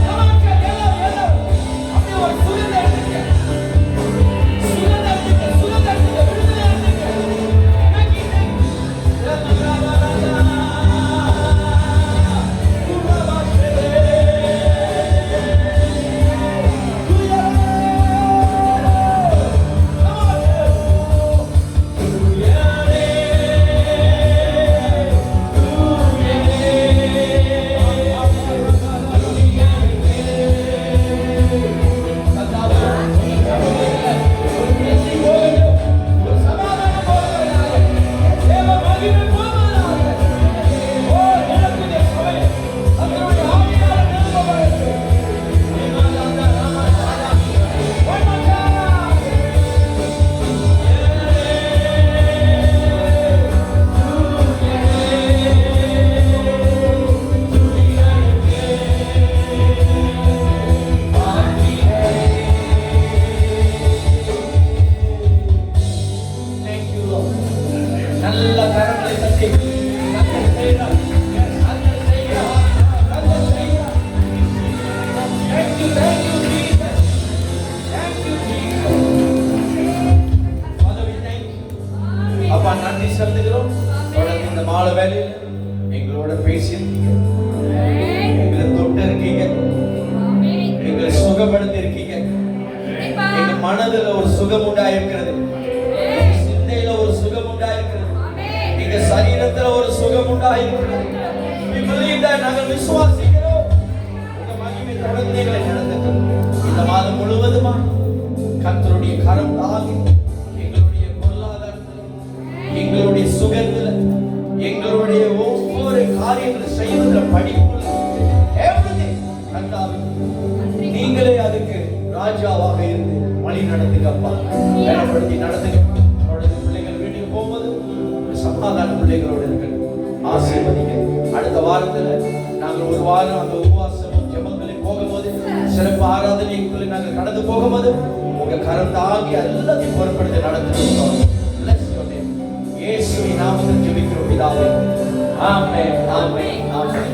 Come on, எல்லாரும் வேலையில எங்களோட பேசியிருக்கீங்க, எங்களை தொட்டு இருக்கீங்க, எங்களை சுகப்படுத்தி இருக்கீங்க. எங்க மனதுல ஒரு சுகம் உண்டாயிருக்கிறது, சிந்தையில ஒரு சுகம் உண்டாயிருக்கிறது, எங்க சரீரத்துல ஒரு சுகம் உண்டாயிருக்கிறது. நாங்கள் விசுவாசிக்கிறோம். உங்க மகிமை தொடர்ந்து எங்களை நடந்தது. இந்த மாதம் முழுவதுமா கர்த்தருடைய கரம் தாங்கி எங்களுடைய பொருளாதாரத்தில், எங்களுடைய சுகத்துல, எங்களுடைய ஒவ்வொரு காரியங்களை செய்வதில் படிப்புள்ள நீங்களே அதுக்கு ராஜாவாக இருந்து வழி நடத்துங்கப்பா, பயன்படுத்தி நடத்துங்க. பிள்ளைகள் வீட்டுக்கு போகும்போது சமாதான பிள்ளைகளோடு இருக்கணும், ஆசீர்வதிங்க. அடுத்த வாரத்துல நாங்கள் ஒரு வாரம் அந்த உபவாசமும் ஜெபங்களில் போகும்போது, சிறப்பு ஆராதனைக்குள்ள நாங்கள் கடந்து போகும்போது உங்க கரம் தாங்கி எல்லாத்தையும் பொறுப்படுத்தி நடத்துகிறோம். இயேசுவின் நாமத்தில் ஜெபிக்கிறோம் பிதாவே. ஆமென், ஆமென், ஆமென்.